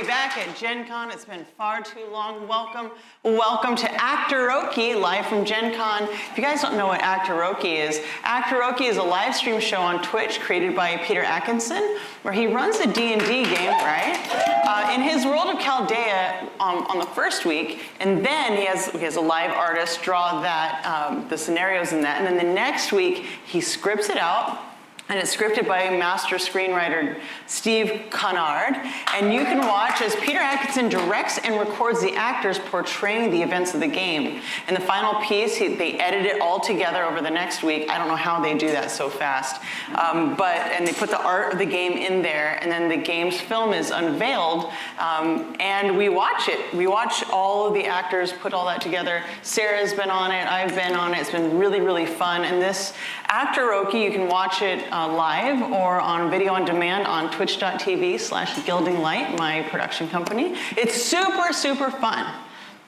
back at Gen Con. It's been far too long. Welcome to Actoroke, live from Gen Con. If you guys don't know what Actoroke is a live stream show on Twitch created by Peter Atkinson, where he runs a D&D game, right? In his world of Chaldea on the first week, and then he has a live artist draw that, the scenarios in that, and then the next week he scripts it out. And it's scripted by master screenwriter Steve Cunard. And you can watch as Peter Atkinson directs and records the actors portraying the events of the game. And the final piece, they edit it all together over the next week. I don't know how they do that so fast. And they put the art of the game in there, and then the game's film is unveiled, and we watch it. We watch all of the actors put all that together. Sarah's been on it, I've been on it. It's been really, really fun. And this Actoroke, you can watch it live or on video on demand on twitch.tv/gildinglight, my production company. It's super, super fun.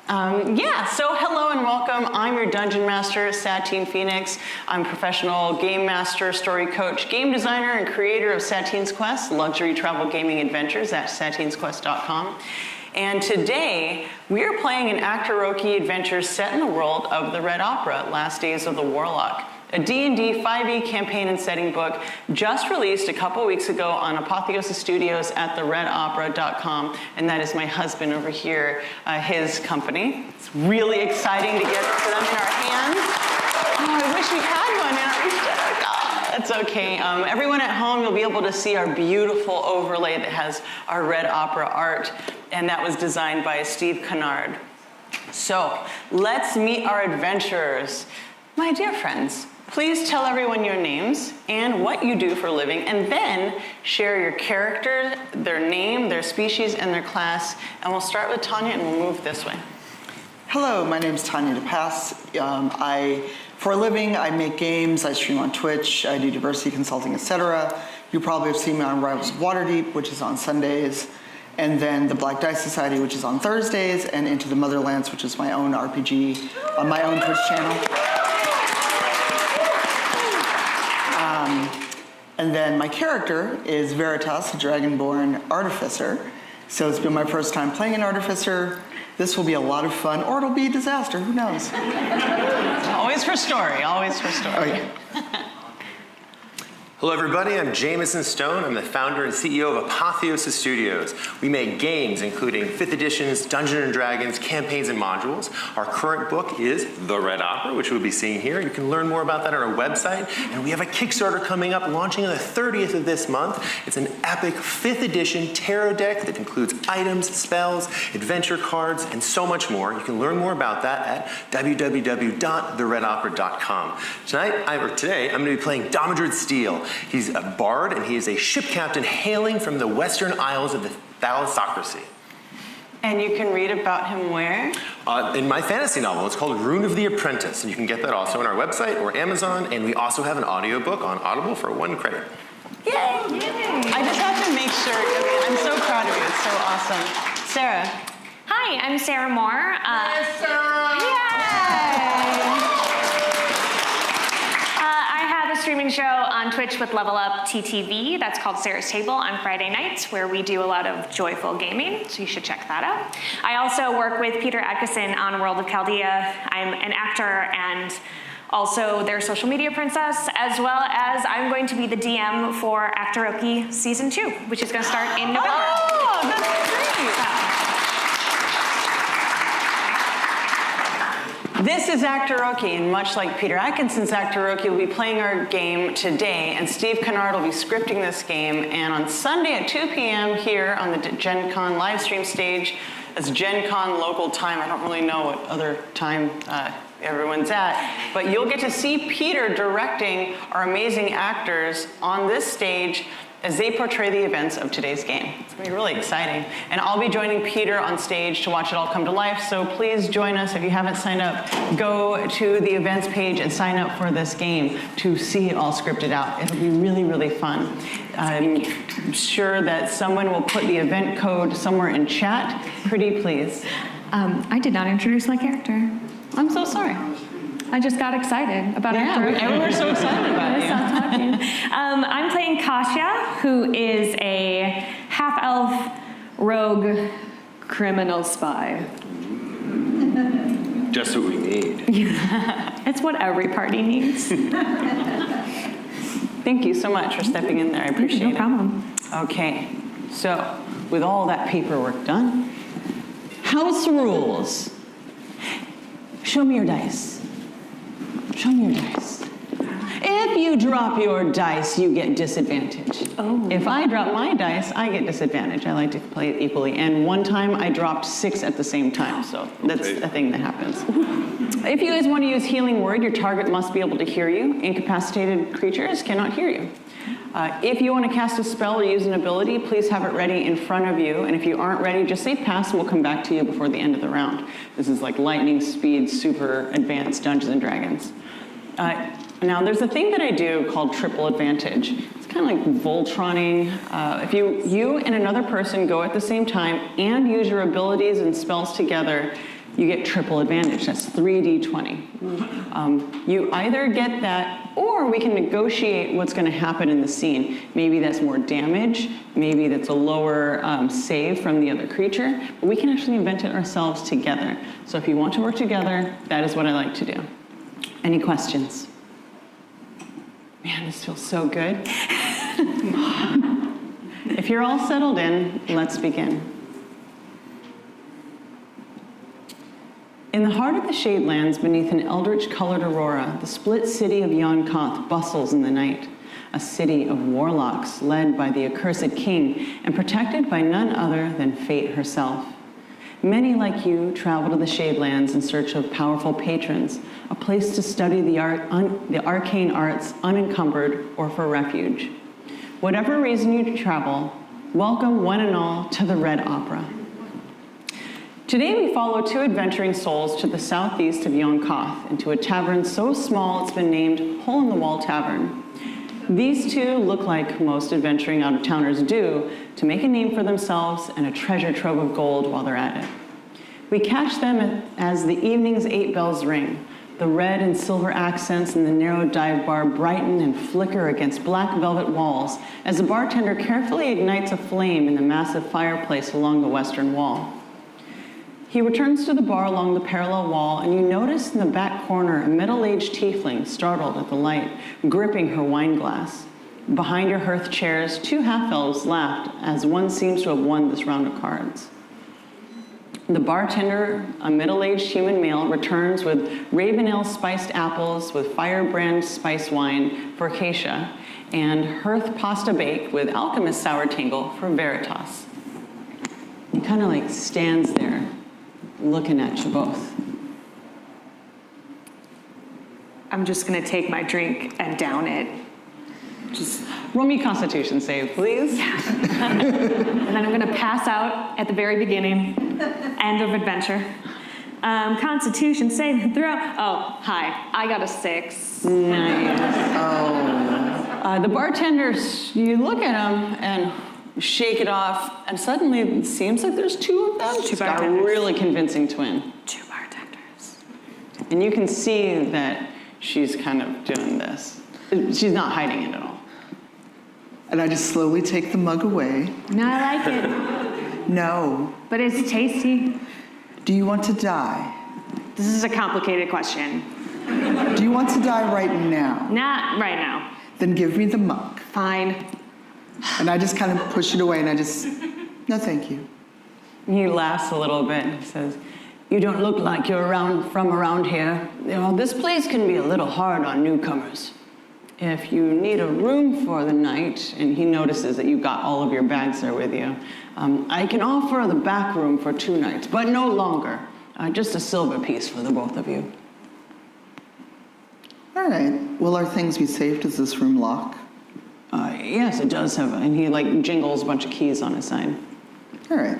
So hello and welcome. I'm your dungeon master, Satine Phoenix. I'm a professional game master, story coach, game designer, and creator of Satine's Quest, luxury travel gaming adventures at satinesquest.com. And today, we are playing an Actoroke adventure set in the world of the Red Opera, Last Days of the Warlock. A D&D 5e campaign and setting book just released a couple weeks ago on Apotheosis Studios at theredopera.com, and that is my husband over here, his company. It's really exciting to get them in our hands. Oh, I wish we had one and I reached it. Oh, that's okay. Everyone at home, you'll be able to see our beautiful overlay that has our Red Opera art, and that was designed by Steve Cunard. So, let's meet our adventurers. My dear friends, please tell everyone your names and what you do for a living, and then share your character, their name, their species, and their class. And we'll start with Tanya, and we'll move this way. Hello, my name is Tanya DePass. For a living, I make games, I stream on Twitch, I do diversity consulting, etc. You probably have seen me on Rivals of Waterdeep, which is on Sundays, and then the Black Dice Society, which is on Thursdays, and Into the Motherlands, which is my own RPG on my own Twitch channel. And then my character is Veritas, a Dragonborn Artificer. So it's been my first time playing an Artificer. This will be a lot of fun, or it'll be a disaster, who knows? Always for story, always for story. Oh, yeah. Hello everybody, I'm Jamison Stone. I'm the founder and CEO of Apotheosis Studios. We make games including 5th editions, Dungeons & Dragons, campaigns, and modules. Our current book is The Red Opera, which we'll be seeing here. You can learn more about that on our website. And we have a Kickstarter coming up, launching on the 30th of this month. It's an epic 5th edition tarot deck that includes items, spells, adventure cards, and so much more. You can learn more about that at www.theredopera.com. Today, I'm going to be playing Domidrid Steele. He's a bard, and he is a ship captain hailing from the western isles of the Thalassocracy. And you can read about him where? In my fantasy novel. It's called Rune of the Apprentice, and you can get that also on our website or Amazon, and we also have an audiobook on Audible for 1 credit. Yay! I just have to make sure. I'm so proud of you. It's so awesome. Sarah. Hi, I'm Sarah Moore. Hi, Sarah! Yay! Streaming show on Twitch with Level Up TTV that's called Sarah's Table on Friday nights, where we do a lot of joyful gaming, so you should check that out. I also work with Peter Atkinson on World of Chaldea. I'm an actor and also their social media princess, as well as I'm going to be the DM for Actoroke Season 2, which is going to start in November. Oh, that's great! This is Actoroke, and much like Peter Atkinson's Actoroke, we'll be playing our game today, and Steve Cunard will be scripting this game, and on Sunday at 2 p.m. here on the Gen Con live stream stage, it's Gen Con local time. I don't really know what other time everyone's at, but you'll get to see Peter directing our amazing actors on this stage as they portray the events of today's game. It's going to be really exciting. And I'll be joining Peter on stage to watch it all come to life, so please join us. If you haven't signed up, go to the events page and sign up for this game to see it all scripted out. It'll be really, really fun. I'm sure that someone will put the event code somewhere in chat. Pretty please. I did not introduce my character. I'm so sorry. I just got excited about Actoroke. Yeah, we're so excited about you. I'm playing Kasha, who is a half-elf rogue criminal spy. Just what we need. It's what every party needs. Thank you so much for stepping in there. I appreciate it. No problem. Okay, so with all that paperwork done, house rules. Show me your dice. Show me your dice. If you drop your dice, you get disadvantage. Oh. If I drop my dice, I get disadvantage. I like to play it equally. And one time I dropped 6 at the same time, so that's a thing that happens. If you guys want to use Healing Word, your target must be able to hear you. Incapacitated creatures cannot hear you. If you want to cast a spell or use an ability, please have it ready in front of you. And if you aren't ready, just say pass and we'll come back to you before the end of the round. This is like lightning speed, super advanced Dungeons and Dragons. Now, there's a thing that I do called triple advantage. It's kind of like Voltroning. If you and another person go at the same time and use your abilities and spells together, you get triple advantage. That's 3d20. You either get that, or we can negotiate what's going to happen in the scene. Maybe that's more damage. Maybe that's a lower save from the other creature. But we can actually invent it ourselves together. So if you want to work together, that is what I like to do. Any questions? Man, this feels so good. If you're all settled in, let's begin. In the heart of the Shadelands, beneath an eldritch-colored aurora, the split city of Yon-Koth bustles in the night, a city of warlocks led by the accursed king and protected by none other than Fate herself. Many like you travel to the Shadelands in search of powerful patrons, a place to study the arcane arts unencumbered or for refuge. Whatever reason you travel, welcome one and all to the Red Opera. Today we follow 2 adventuring souls to the southeast of Yon-Koth, into a tavern so small it's been named Hole-in-the-Wall Tavern. These 2 look like most adventuring out-of-towners do, to make a name for themselves and a treasure trove of gold while they're at it. We catch them as the evening's 8 bells ring. The red and silver accents in the narrow dive bar brighten and flicker against black velvet walls as the bartender carefully ignites a flame in the massive fireplace along the western wall. He returns to the bar along the parallel wall, and you notice in the back corner a middle-aged tiefling, startled at the light, gripping her wine glass. Behind your hearth chairs, 2 half-elves laughed as one seems to have won this round of cards. The bartender, a middle-aged human male, returns with Raven Ale spiced apples with Firebrand spice wine for Kasha, and Hearth pasta bake with Alchemist sour tingle for Veritas. He kind of like stands there, looking at you both. I'm just gonna take my drink and down it. Just roll me Constitution save, please. And then I'm gonna pass out at the very beginning, end of adventure. Constitution save and throw. Oh, hi, I got a 6. Nice. The bartender, you look at him and shake it off, and suddenly it seems like there's 2 of them. She's got a really convincing twin. 2 bartenders. And you can see that she's kind of doing this. She's not hiding it at all. And I just slowly take the mug away. No, I like it, No. but it's tasty. Do you want to die? This is a complicated question. Do you want to die right now? Not right now. Then give me the mug. Fine. And I just kind of push it away and I just, no thank you. He laughs a little bit and he says, "You don't look like you're from around here. You know, this place can be a little hard on newcomers. If you need a room for the night," and he notices that you've got all of your bags there with you, "I can offer the back room for 2 nights, but no longer. Just a silver piece for the both of you." All right. Will our things be safe? Does this room lock? Yes, it does have, and he like jingles a bunch of keys on his side. All right.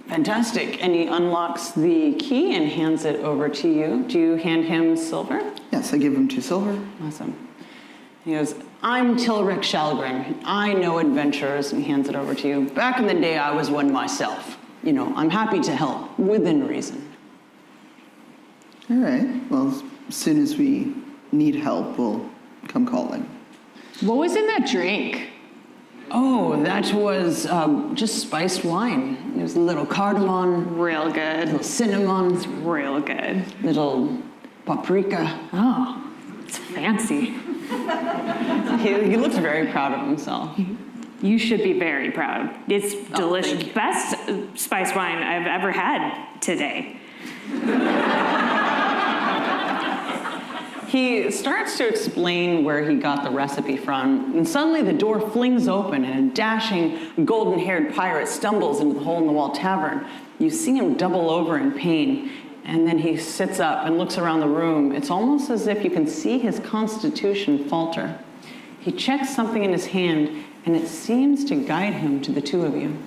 Fantastic, and he unlocks the key and hands it over to you. Do you hand him silver? Yes, I give him 2 silver. Awesome. He goes, "I'm Tilric Shalgren. I know adventurers," and he hands it over to you. "Back in the day, I was one myself. You know, I'm happy to help, within reason." All right. Well, as soon as we need help, we'll come calling. What was in that drink? Oh, that was just spiced wine. There's a little cardamom, Real good. little cinnamon, Real good. little paprika. Oh, it's fancy. He looks very proud of himself. You should be very proud. It's delicious. thank you. Best spiced wine I've ever had today. He starts to explain where he got the recipe from, and suddenly the door flings open and a dashing, golden-haired pirate stumbles into the hole-in-the-wall tavern. You see him double over in pain, and then he sits up and looks around the room. It's almost as if you can see his constitution falter. He checks something in his hand, and it seems to guide him to the two of you.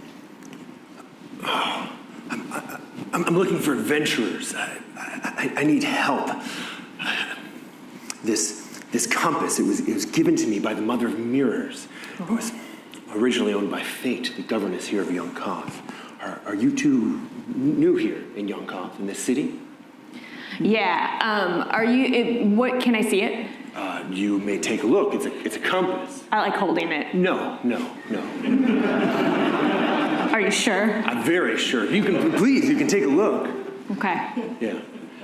I'm looking for adventurers. I need help. This compass, it was given to me by the Mother of Mirrors. It was originally owned by Fate, the governess here of Yonkoth. Are you two new here in Yonkoth, in this city? Yeah, what, can I see it? You may take a look. It's a compass. I like holding it. No. Are you sure? I'm very sure. You can take a look. Okay. Yeah.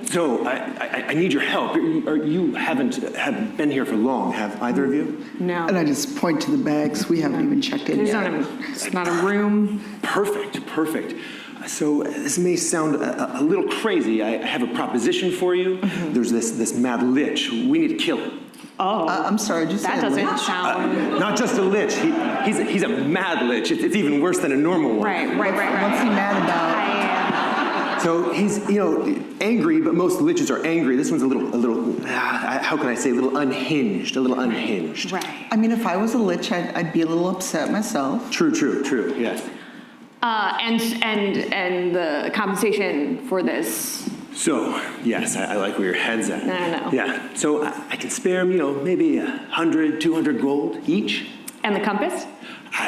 So I need your help. You haven't been here for long, have either of you? No. And I just point to the bags. We haven't even checked in There's yet. it's not a room. Perfect. So this may sound a little crazy. I have a proposition for you. Mm-hmm. There's this mad lich. We need to kill him. Oh, I'm sorry, did you say that doesn't lich? sound... Not just a lich. He's a mad lich. It's even worse than a normal one. Right. What's he mad about? So he's, angry, but most liches are angry. This one's a little, how can I say, a little unhinged. Right. I mean, if I was a lich, I'd be a little upset myself. True, yes. And the compensation for this. So, yes, I like where your head's at. No. Yeah, so I can spare him, maybe 100, 200 gold each. And the compass?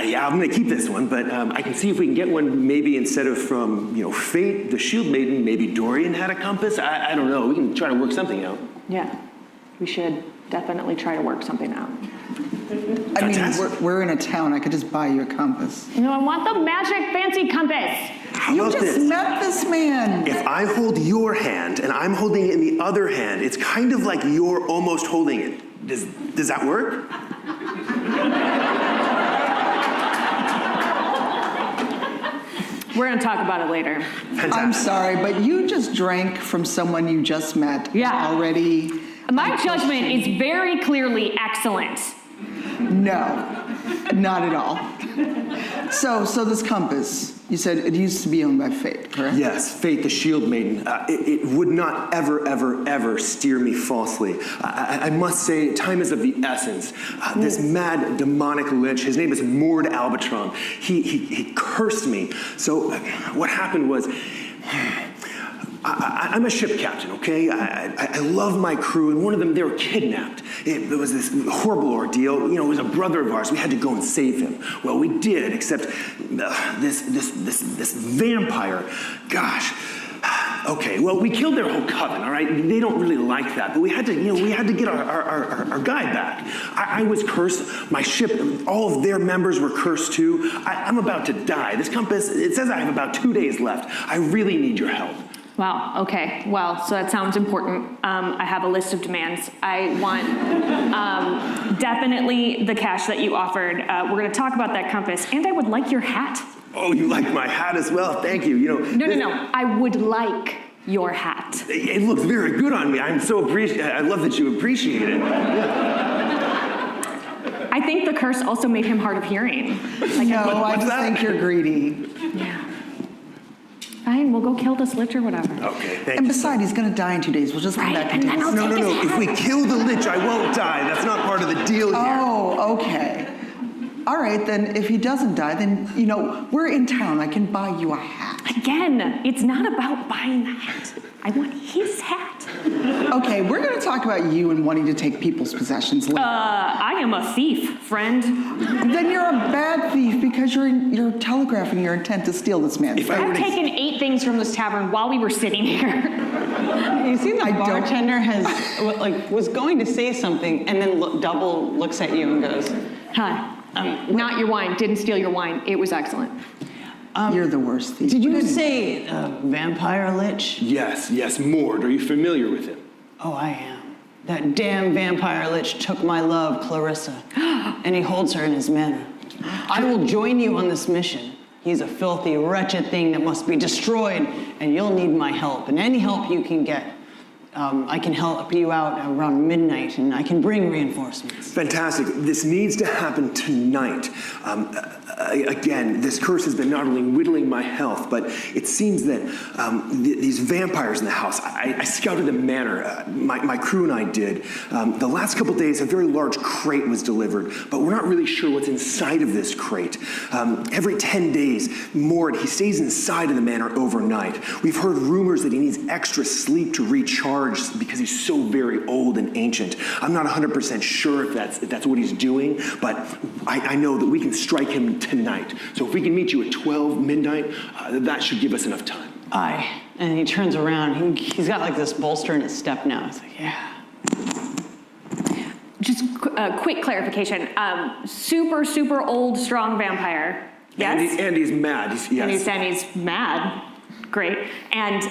Yeah, I'm gonna keep this one, but I can see if we can get one maybe instead of from, Fate, the Shield Maiden, maybe Dorian had a compass. I don't know, we can try to work something out. Yeah, we should definitely try to work something out. I mean, Fantastic. we're in a town. I could just buy you a compass. No, I want the magic fancy compass. How You about just this? met this man. If I hold your hand and I'm holding it in the other hand, it's kind of like you're almost holding it. Does that work? We're gonna talk about it later. Fantastic. I'm sorry, but you just drank from someone you just met. Yeah. Already. My judgment is very clearly excellent. No, not at all. So this compass, you said it used to be owned by Fate, correct? Yes, Fate, the Shield Maiden. It would not ever steer me falsely. I must say, time is of the essence. This mad demonic lich, his name is Mord Albatron. He cursed me. So what happened was, I'm a ship captain, okay? I love my crew, and one of them, they were kidnapped. It was this horrible ordeal. It was a brother of ours. We had to go and save him. Well, we did, except this vampire, gosh. Okay, well, we killed their whole coven, all right? They don't really like that, but we had to get our guy back. I was cursed. My ship, all of their members were cursed too. I'm about to die. This compass, it says I have about 2 days left. I really need your help. Wow, okay, well, so that sounds important. I have a list of demands. I want definitely the cash that you offered. We're gonna talk about that compass, and I would like your hat. Oh, you like my hat as well? Thank you. No, I would like your hat. It looks very good on me. I'm so I love that you appreciate it. I think the curse also made him hard of hearing. No, I just think you're greedy. Yeah. Fine, we'll go kill this lich or whatever. Okay, thank And you. besides, he's gonna die in 2 days. We'll just come Right, back and then I'll No. If we kill the lich, I won't die. That's not part of the deal here. Oh, okay. All right, then if he doesn't die, then, we're in town. I can buy you a hat. Again, it's not about buying the hat. I want his hat. Okay, we're gonna talk about you and wanting to take people's possessions later. I am a thief, friend. Then you're a bad thief because you're telegraphing your intent to steal this man's If I thing. were I've to- taken 8 things from this tavern while we were sitting here. You see the I don't- bartender was going to say something and then double looks at you and goes, Hi. Not your wine. Didn't steal your wine. It was excellent. You're the worst thief. Did you say vampire lich? Yes, Mord. Are you familiar with him? Oh, I am. That damn vampire lich took my love, Clarissa, and he holds her in his manor. I will join you on this mission. He's a filthy, wretched thing that must be destroyed, and you'll need my help, and any help you can get. I can help you out around midnight, and I can bring reinforcements. Fantastic. This needs to happen tonight. Again, this curse has been not only whittling my health, but it seems that these vampires in the house, I scouted the manor, my crew and I did. The last couple days, a very large crate was delivered, but we're not really sure what's inside of this crate. Every 10 days, Mord, he stays inside of the manor overnight. We've heard rumors that he needs extra sleep to recharge because he's so very old and ancient. I'm not 100% sure if that's what he's doing, but I know that we can strike him tonight. So if we can meet you at 12 midnight, that should give us enough time. Aye. And he turns around. He's got like this bolster in his step now. He's like, yeah. Just a quick clarification. Super old, strong vampire. Yes? And he's mad. Yes. And he's mad. Great. And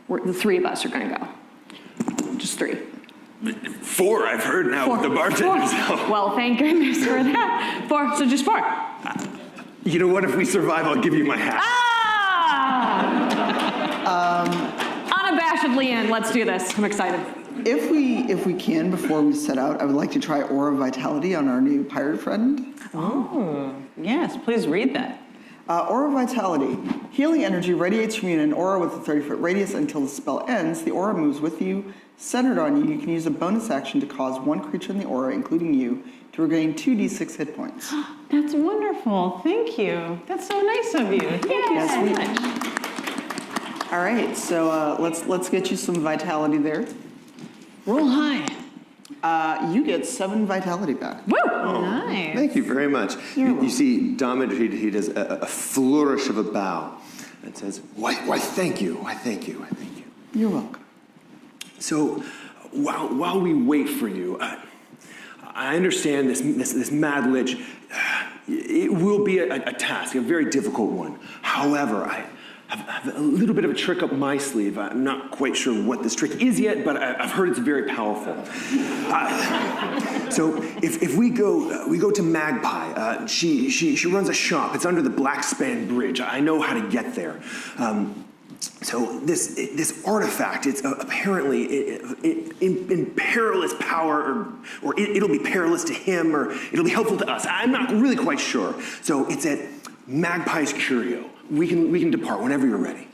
the three of us are gonna go. Just three. 4, I've heard now with the bartender. So. Well, thank goodness for that. 4, so just 4. You know what? If we survive, I'll give you my hat. Unabashedly in. Let's do this. I'm excited. If we can, before we set out, I would like to try Aura Vitality on our new pirate friend. Oh, yes. Please read that. Aura Vitality. Healing energy radiates from you in an aura with a 30-foot radius until the spell ends. The aura moves with you, centered on you. You can use a bonus action to cause one creature in the aura, including you, to regain 2d6 hit points. That's wonderful. Thank you. That's so nice of you. Thank you so much. All right, so let's get you some vitality there. Roll high. You get 7 vitality back. Woo! Nice. Thank you very much. You see, Domid, he does a flourish of a bow and says, why thank you, why thank you, why thank you. You're welcome. So, while we wait for you, I understand this mad lich. It will be a task, a very difficult one. However, I have a little bit of a trick up my sleeve. I'm not quite sure what this trick is yet, but I've heard it's very powerful. So if we go to Magpie. She runs a shop. It's under the Blackspan Bridge. I know how to get there. So this artifact, it's apparently in perilous power, or it'll be perilous to him, or it'll be helpful to us. I'm not really quite sure. So it's at Magpie's Curio. We can depart whenever you're ready.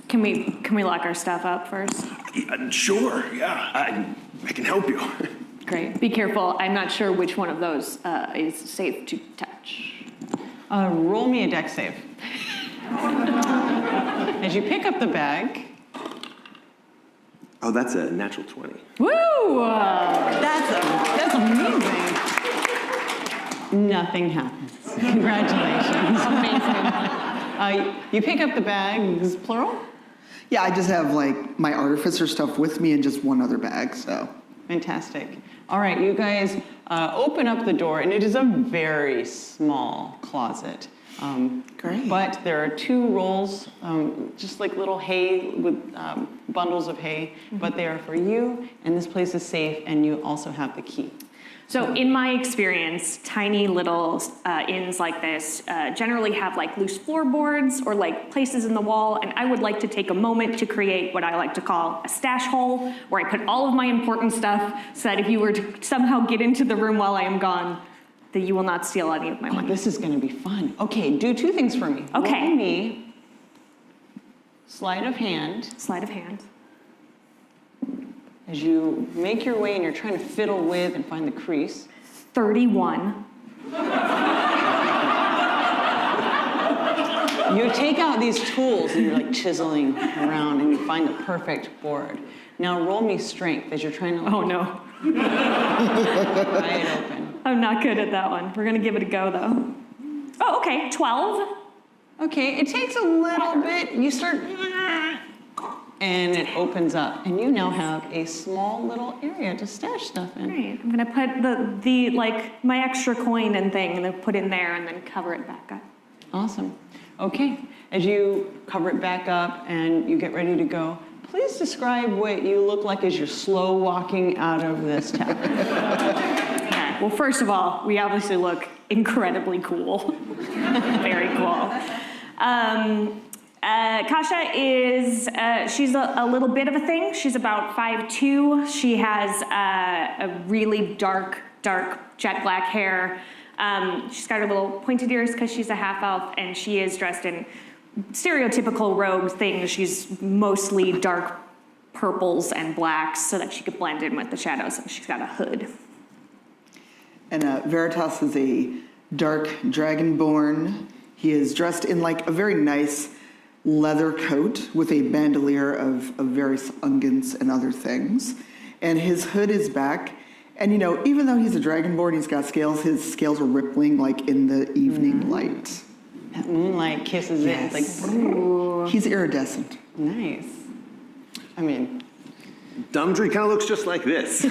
Can we lock our stuff up first? Sure. Yeah, I can help you. Great. Be careful. I'm not sure which one of those is safe to touch. Roll me a dex save. As you pick up the bag. Oh, that's a natural 20. Woo! That's amazing. Nothing happens. Congratulations. Amazing. You pick up the bags, plural? Yeah, I just have like my artificer stuff with me and just one other bag, so. Fantastic. All right, you guys open up the door, and it is a very small closet. Great. But there are 2 rolls, just like little hay with bundles of hay, but they are for you, and this place is safe, and you also have the key. So in my experience, tiny little inns like this generally have like loose floorboards or like places in the wall, and I would like to take a moment to create what I like to call a stash hole, where I put all of my important stuff so that if you were to somehow get into the room while I am gone, that you will not steal any of my money. This is going to be fun. Okay, do 2 things for me. Okay. Roll me sleight of hand. Sleight of hand. As you make your way and you're trying to fiddle with and find the crease. 31. You take out these tools and you're like chiseling around and you find the perfect board. Now roll me strength as you're trying to. Oh no. Pry it open. I'm not good at that one. We're gonna give it a go though. Oh, okay, 12. Okay, it takes a little bit. You start, and it opens up, and you now have a small little area to stash stuff in. Great. I'm gonna put the like my extra coin and thing, and then put in there, and then cover it back up. Awesome. Okay, as you cover it back up and you get ready to go, please describe what you look like as you're slow walking out of this tavern. Yeah. Well, first of all, we obviously look incredibly cool. Very cool. Kasha is, she's a little bit of a thing. She's about 5'2". She has a really dark jet black hair. She's got her little pointed ears because she's a half elf, and she is dressed in stereotypical rogue things. She's mostly dark purples and blacks so that she could blend in with the shadows, and she's got a hood. And Veritas is a dark dragonborn. He is dressed in like a very nice leather coat with a bandolier of various unguents and other things. And his hood is back. And you know, even though he's a dragonborn, he's got scales, his scales are rippling like in the evening light. That moonlight kisses Yes. it. It's like, ooh. He's iridescent. Nice. I mean, Dumdry kind of looks just like this.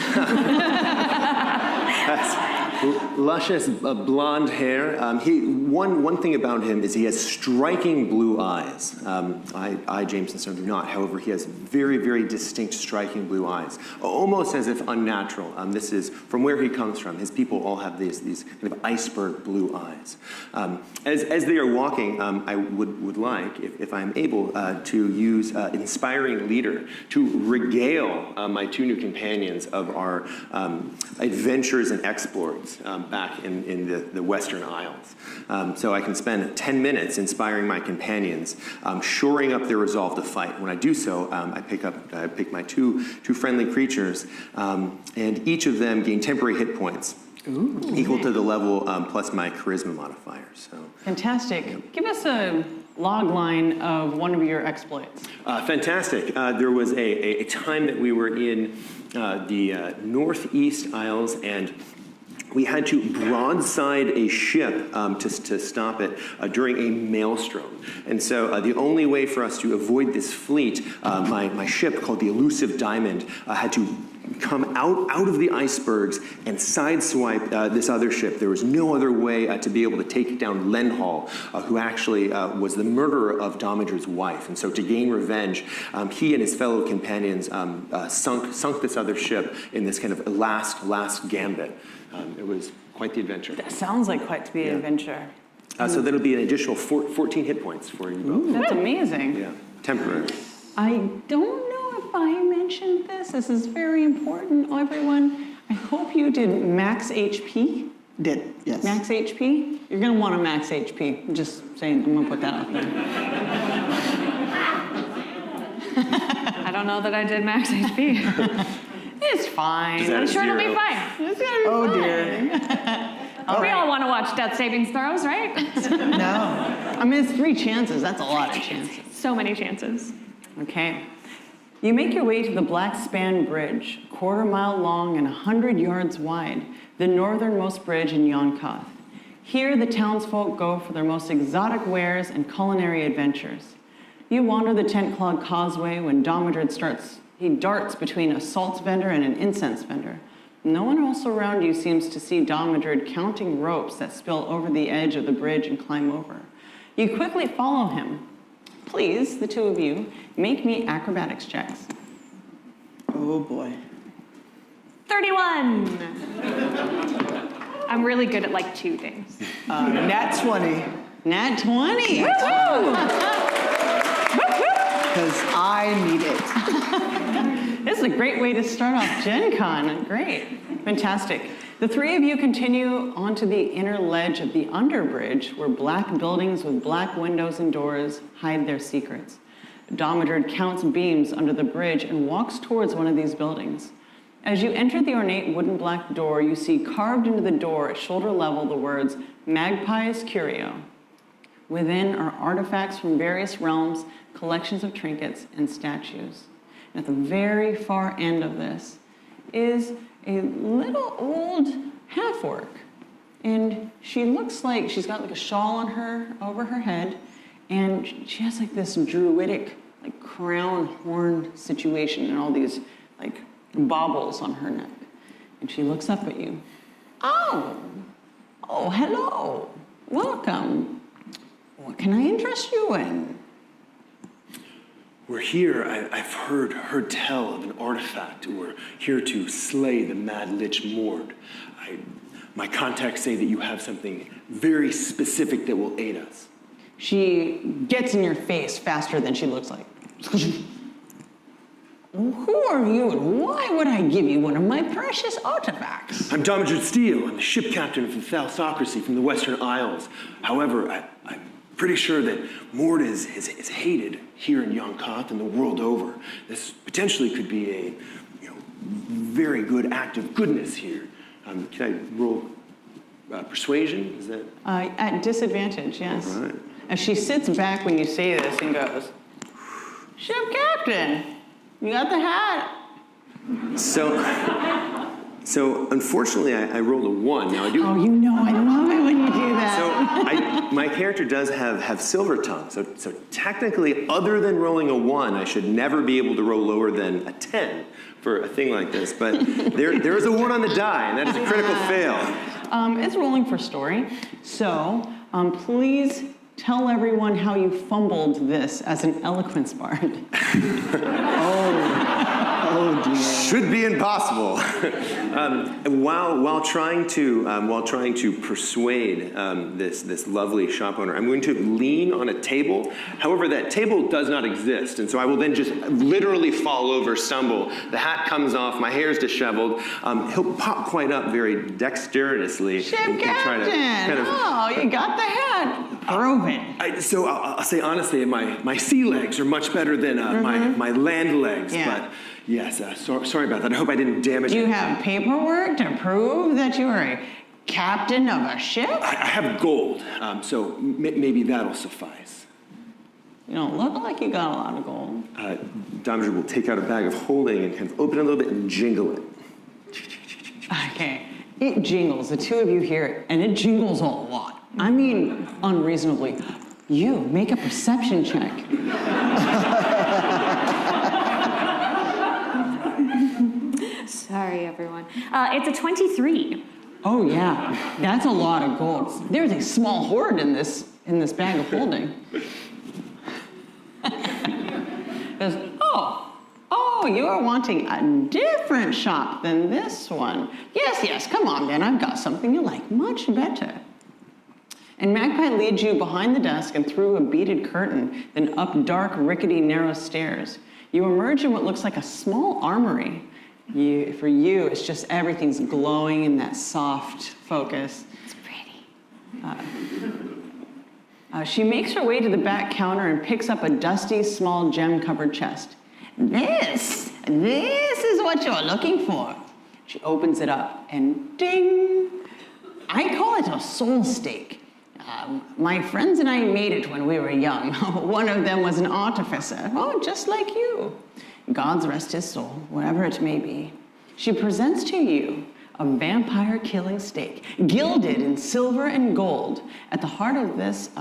Luscious blonde hair. One thing about him is he has striking blue eyes. I, Jamison Stone, do not. However, he has very, very distinct, striking blue eyes, almost as if unnatural. This is from where he comes from. His people all have these kind of iceberg blue eyes. As they are walking, I would like, if I'm able, to use Inspiring Leader to regale my two new companions of our adventures and exploits back in the Western Isles. So I can spend 10 minutes inspiring my companions, shoring up their resolve to fight. When I do so, I pick my two friendly creatures, and each of them gain temporary hit points. Ooh, equal to the level plus my charisma modifier. So fantastic. Give us a log line of one of your exploits. Fantastic. There was a time that we were in the Northeast Isles, and we had to broadside a ship to stop it during a maelstrom. And so the only way for us to avoid this fleet, my ship called the Elusive Diamond had to come out of the icebergs and sideswipe this other ship. There was no other way to be able to take down Lenhall, who actually was the murderer of Domager's wife. And so to gain revenge, he and his fellow companions sunk this other ship in this kind of last gambit. It was quite the adventure. That sounds like quite to be an adventure. So that'll be an additional 14 hit points for you both. That's amazing. Yeah, temporary. I don't know if I mentioned this. This is very important, everyone. I hope you did max HP. Did, yes. Max HP? You're going to want a max HP. I'm just saying, I'm going to put that out there. I don't know that I did max HP. It's fine. I'm sure it'll be fine. It's gonna be Oh fine. dear. We all want to watch death savings throws, right? No. I mean, it's 3 chances. That's a lot of chances. So many chances. Okay. You make your way to the Black Span Bridge, a 1/4 mile long and 100 yards wide, the northernmost bridge in Yonkoth. Here, the townsfolk go for their most exotic wares and culinary adventures. You wander the tent-clogged causeway when Domodred he darts between a salts vendor and an incense vendor. No one else around you seems to see Domodred counting ropes that spill over the edge of the bridge and climb over. You quickly follow him. Please, the two of you, make me acrobatics checks. Oh boy. 31. I'm really good at like 2 things. Nat 20. Nat 20. Because I need it. This is a great way to start off Gen Con. Great. Fantastic. The 3 of you continue onto the inner ledge of the underbridge where black buildings with black windows and doors hide their secrets. Domodred counts beams under the bridge and walks towards one of these buildings. As you enter the ornate wooden black door, you see carved into the door at shoulder level the words, Magpie's Curio. Within are artifacts from various realms, collections of trinkets, and statues. And at the very far end of this is a little old half-orc. And she looks like she's got like a shawl on her, over her head, and she has like this druidic like crown horn situation and all these like baubles on her neck. And she looks up at you. Oh, hello. Welcome. What can I interest you in? We're here, I've heard tell of an artifact. We're here to slay the Mad Lich Mord. My contacts say that you have something very specific that will aid us. She gets in your face faster than she looks like. Who are you and why would I give you one of my precious artifacts? I'm Domidrid Steele. I'm the ship captain of the Thalassocracy from the Western Isles. However, I'm pretty sure that Mord is hated here in Yonkath and the world over. This potentially could be a very good act of goodness here. Can I roll persuasion? Is that? At disadvantage, yes. All right. And she sits back when you say this and goes, Ship Captain, you got the hat. So unfortunately, I rolled a 1. Now I do. Oh, I love it when you do that. So my character does have silver tongue. So technically, other than rolling a 1, I should never be able to roll lower than a 10 for a thing like this. But there is a 1 on the die, and that is a critical fail. It's rolling for story. So please tell everyone how you fumbled this as an eloquence bard. Oh dear. Should be impossible. While trying to persuade this lovely shop owner, I'm going to lean on a table. However, that table does not exist, and so I will then just literally fall over, stumble. The hat comes off. My hair's disheveled. He'll pop quite up very dexterously. Ship and Captain! Kind of, Oh, you got the hat. Prove it. So I'll say honestly, my sea legs are much better than my land legs. Yeah. But yes, sorry about that. I hope I didn't damage Do you it. have paperwork to prove that you are a captain of a ship? I have gold, so maybe that'll suffice. You don't look like you got a lot of gold. Domidrid will take out a bag of holding and kind of open it a little bit and jingle it. Okay, it jingles. The two of you hear it, and it jingles a lot. I mean, unreasonably. You make a perception check. Sorry, everyone. It's a 23. Oh yeah, that's a lot of gold. There's a small hoard in this bag of holding. Goes, oh, you are wanting a different shop than this one. Yes, come on then, I've got something you like much better. And Magpie leads you behind the desk and through a beaded curtain, then up dark, rickety, narrow stairs. You emerge in what looks like a small armory. For you, it's just everything's glowing in that soft focus. It's pretty. She makes her way to the back counter and picks up a dusty, small, gem-covered chest. This is what you're looking for. She opens it up and ding! I call it a soul stake. My friends and I made it when we were young. One of them was an artificer, just like you. God's rest his soul, whatever it may be. She presents to you a vampire-killing stake, gilded in silver and gold. At the heart of this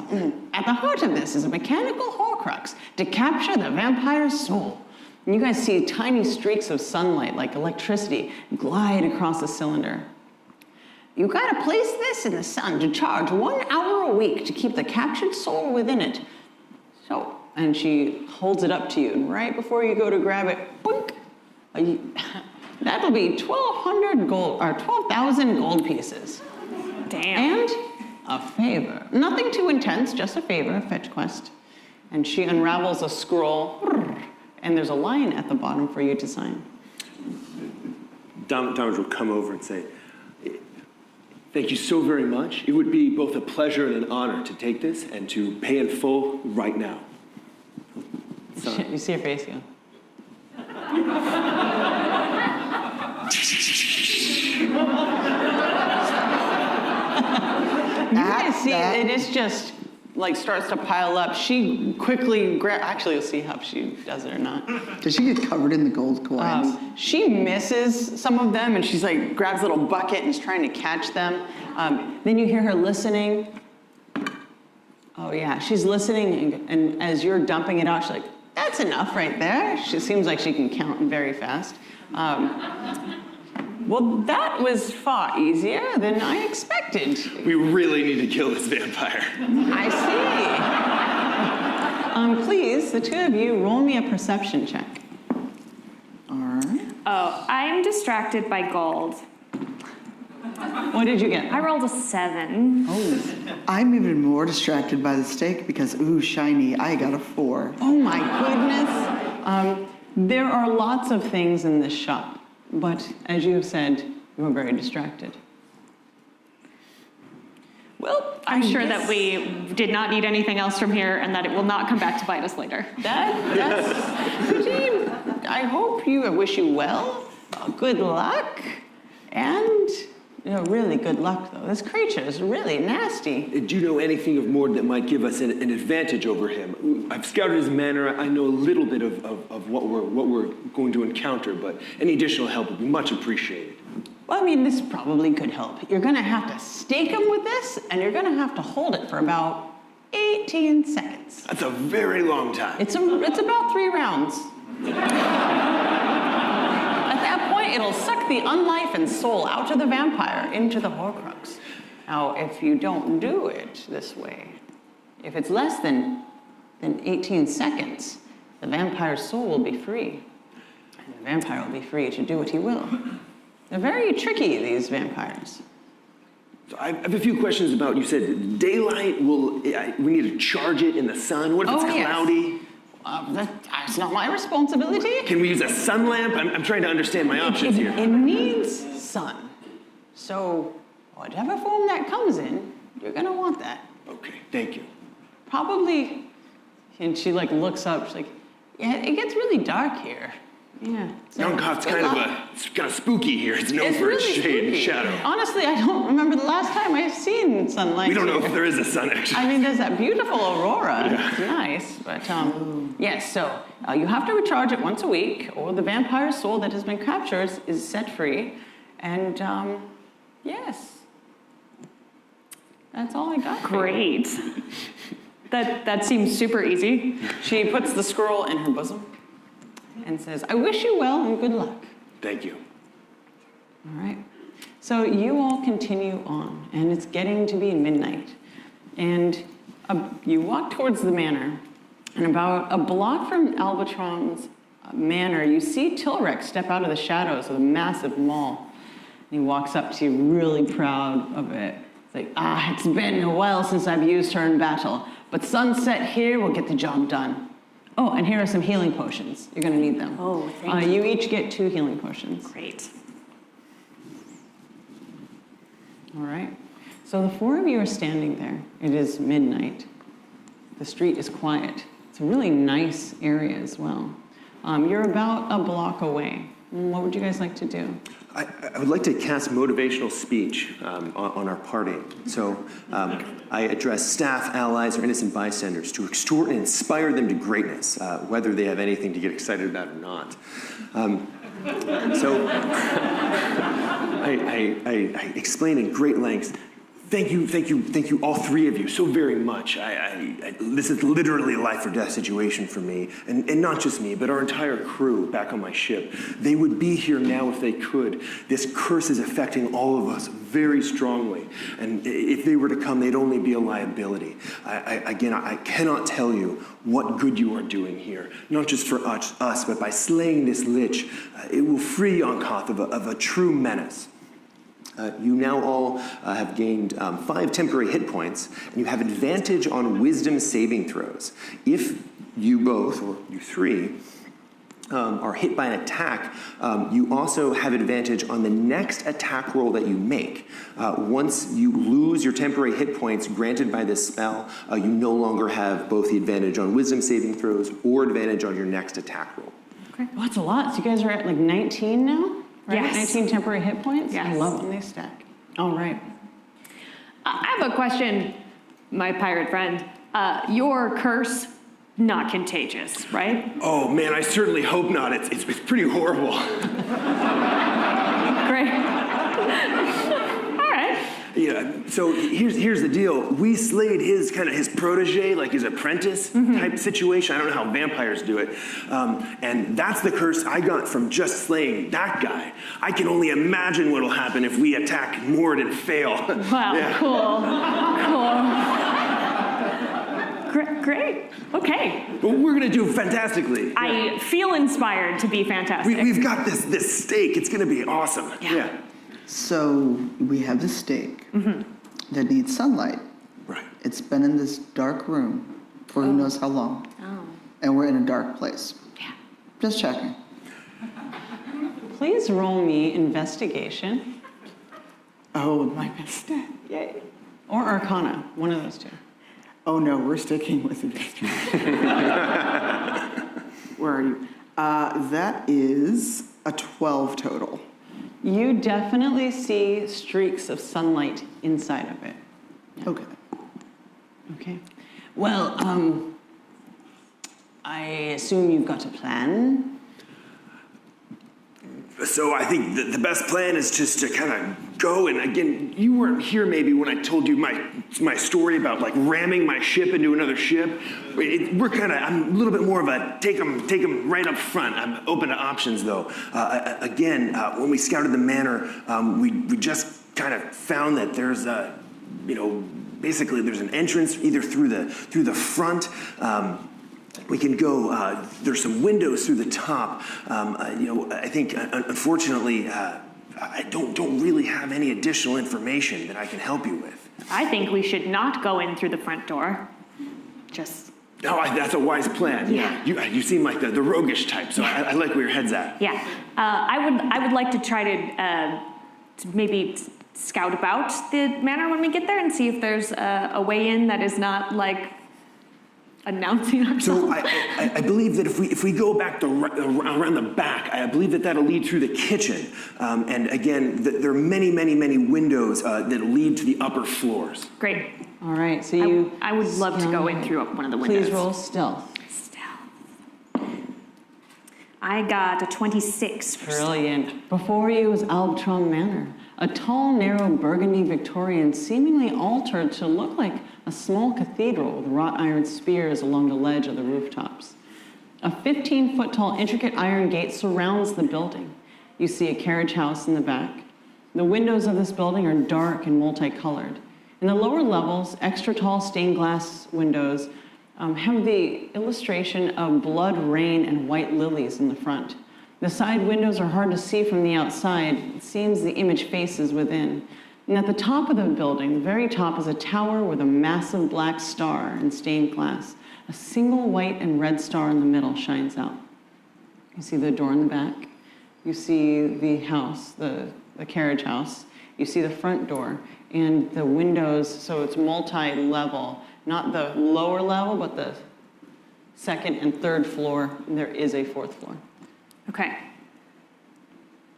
is a mechanical horcrux to capture the vampire's soul. And you guys see tiny streaks of sunlight, like electricity, glide across the cylinder. You gotta place this in the sun to charge 1 hour a week to keep the captured soul within it. So, and she holds it up to you, and right before you go to grab it, boink, that'll be 1,200 gold, or 12,000 gold pieces. Damn. And a favor. Nothing too intense, just a favor, a fetch quest. And she unravels a scroll, and there's a line at the bottom for you to sign. Domidrid will come over and say, thank you so very much. It would be both a pleasure and an honor to take this and to pay in full right now. You see her face go. You guys see, it is just like starts to pile up. She quickly actually, you'll see how she does it or not. Does she get covered in the gold coins? She misses some of them, and she's like grabs a little bucket and is trying to catch them. Then you hear her listening. Oh yeah, she's listening, and as you're dumping it out, she's like, "That's That's enough right there. She seems like she can count very fast. Well, that was far easier than I expected. We really need to kill this vampire. I see. Please, the two of you, roll me a perception check. All right. Oh, I'm distracted by gold. What did you get? I rolled a 7. I'm even more distracted by the steak because, ooh, shiny, I got a 4. Oh my goodness. There are lots of things in this shop, but as you have said, you are very distracted. Well, I'm sure that we did not need anything else from here and that it will not come back to bite us later. That's pretty. I hope you. I wish you well. Good luck, and really good luck though. This creature is really nasty. Do you know anything of Mord that might give us an advantage over him? I've scouted his manor. I know a little bit of what we're going to encounter, but any additional help would be much appreciated. Well, I mean, this probably could help. You're going to have to stake him with this, and you're going to have to hold it for about 18 seconds. That's a very long time. It's about 3 rounds. At that point, it'll suck the unlife and soul out of the vampire into the Horcrux. Now, if you don't do it this way, if it's less than 18 seconds, the vampire's soul will be free. And the vampire will be free to do what he will. They're very tricky, these vampires. So I have a few questions about, you said daylight, we need to charge it in the sun. What if it's cloudy? That's not my responsibility. Can we use a sun lamp? I'm trying to understand my options here. It needs sun. So whatever form that comes in, you're gonna want that. Okay, thank you. Probably, and she looks up, she's like, yeah, it gets really dark here. Yeah. So Youngcott's kind of spooky here. It's known for its really shade and spooky. shadow. Honestly, I don't remember the last time I've seen sunlight. We don't know here. if there is a sun, actually. I mean, there's that beautiful aurora. Yeah. It's nice, but yes. So you have to recharge it once a week, or the vampire's soul that has been captured is set free. And yes, that's all I got. Great. That seems super easy. She puts the scroll in her bosom and says, "I wish you well and good luck." Thank you. All right. So you all continue on, and it's getting to be midnight. And you walk towards the manor, and about a block from Albatron's manor, you see Tilrex step out of the shadows of a massive mall. And he walks up to you really proud of it. It's like, it's been a while since I've used her in battle, but sunset here will get the job done. Oh, and here are some healing potions. You're going to need them. Oh, thank you. You each get 2 healing potions. Great. All right. So the 4 of you are standing there. It is midnight. The street is quiet. It's a really nice area as well. You're about a block away. What would you guys like to do? I would like to cast Motivational Speech on our party. So I address staff, allies, or innocent bystanders to extort and inspire them to greatness, whether they have anything to get excited about or not. So I explain in great lengths. Thank you, all 3 of you, so very much. This is literally a life or death situation for me, and not just me, but our entire crew back on my ship. They would be here now if they could. This curse is affecting all of us very strongly, and if they were to come, they'd only be a liability. I cannot tell you what good you are doing here, not just for us, but by slaying this lich, it will free Yonkoth of a true menace. You now all have gained 5 temporary hit points, and you have advantage on wisdom saving throws. If you both, or you 3, are hit by an attack, you also have advantage on the next attack roll that you make. Once you lose your temporary hit points granted by this spell, you no longer have both the advantage on wisdom saving throws or advantage on your next attack roll. Okay. Well, that's a lot. So you guys are at 19 now? Right? Yes. 19 temporary hit points? Yes. I love when they stack. All right. I have a question, my pirate friend. Your curse, not contagious, right? Oh man, I certainly hope not. It's pretty horrible. Great. All right. So here's the deal. We slayed his protege, like his apprentice type situation. I don't know how vampires do it. And that's the curse I got from just slaying that guy. I can only imagine what'll happen if we attack Mord and fail. Wow, cool. Great. Okay. But we're gonna do fantastically. I feel inspired to be fantastic. We've got this steak. It's gonna be awesome. Yeah. So we have the steak that needs sunlight. Right. It's been in this dark room for who knows how long. Oh. And we're in a dark place. Yeah. Just checking. Please roll me investigation. Oh, my mistake. Yay. Or Arcana, one of those two. Oh no, we're sticking with it. Where are you? That is a 12 total. You definitely see streaks of sunlight inside of it. Okay. Okay. Well, I assume you've got a plan. So I think the best plan is just to kind of go, and again, you weren't here maybe when I told you my story about like ramming my ship into another ship. I'm a little bit more of a take them right up front. I'm open to options though. When we scouted the manor, we just kind of found that there's basically there's an entrance either through the front. We can go, there's some windows through the top. I think, unfortunately, I don't really have any additional information that I can help you with. I think we should not go in through the front door. Just... No, that's a wise plan. Yeah. You seem like the roguish type, so I like where your head's at. Yeah. I would like to try to maybe scout about the manor when we get there and see if there's a way in that is not like announcing ourselves. So I believe that if we go back around the back, I believe that'll lead through the kitchen. And again, there are many windows that lead to the upper floors. Great. All right, so you... I would love to go in through one of the windows. Please roll stealth. I got a 26. Brilliant. Before you was Albtron Manor, a tall, narrow Burgundy Victorian seemingly altered to look like a small cathedral with wrought iron spears along the ledge of the rooftops. A 15-foot-tall intricate iron gate surrounds the building. You see a carriage house in the back. The windows of this building are dark and multicolored. In the lower levels, extra tall stained glass windows have the illustration of blood rain and white lilies in the front. The side windows are hard to see from the outside. It seems the image faces within. And at the top of the building, the very top, is a tower with a massive black star in stained glass. A single white and red star in the middle shines out. You see the door in the back. You see the house, the carriage house. You see the front door and the windows, so it's multi-level. Not the lower level, but the second and third floor. And there is a fourth floor. Okay.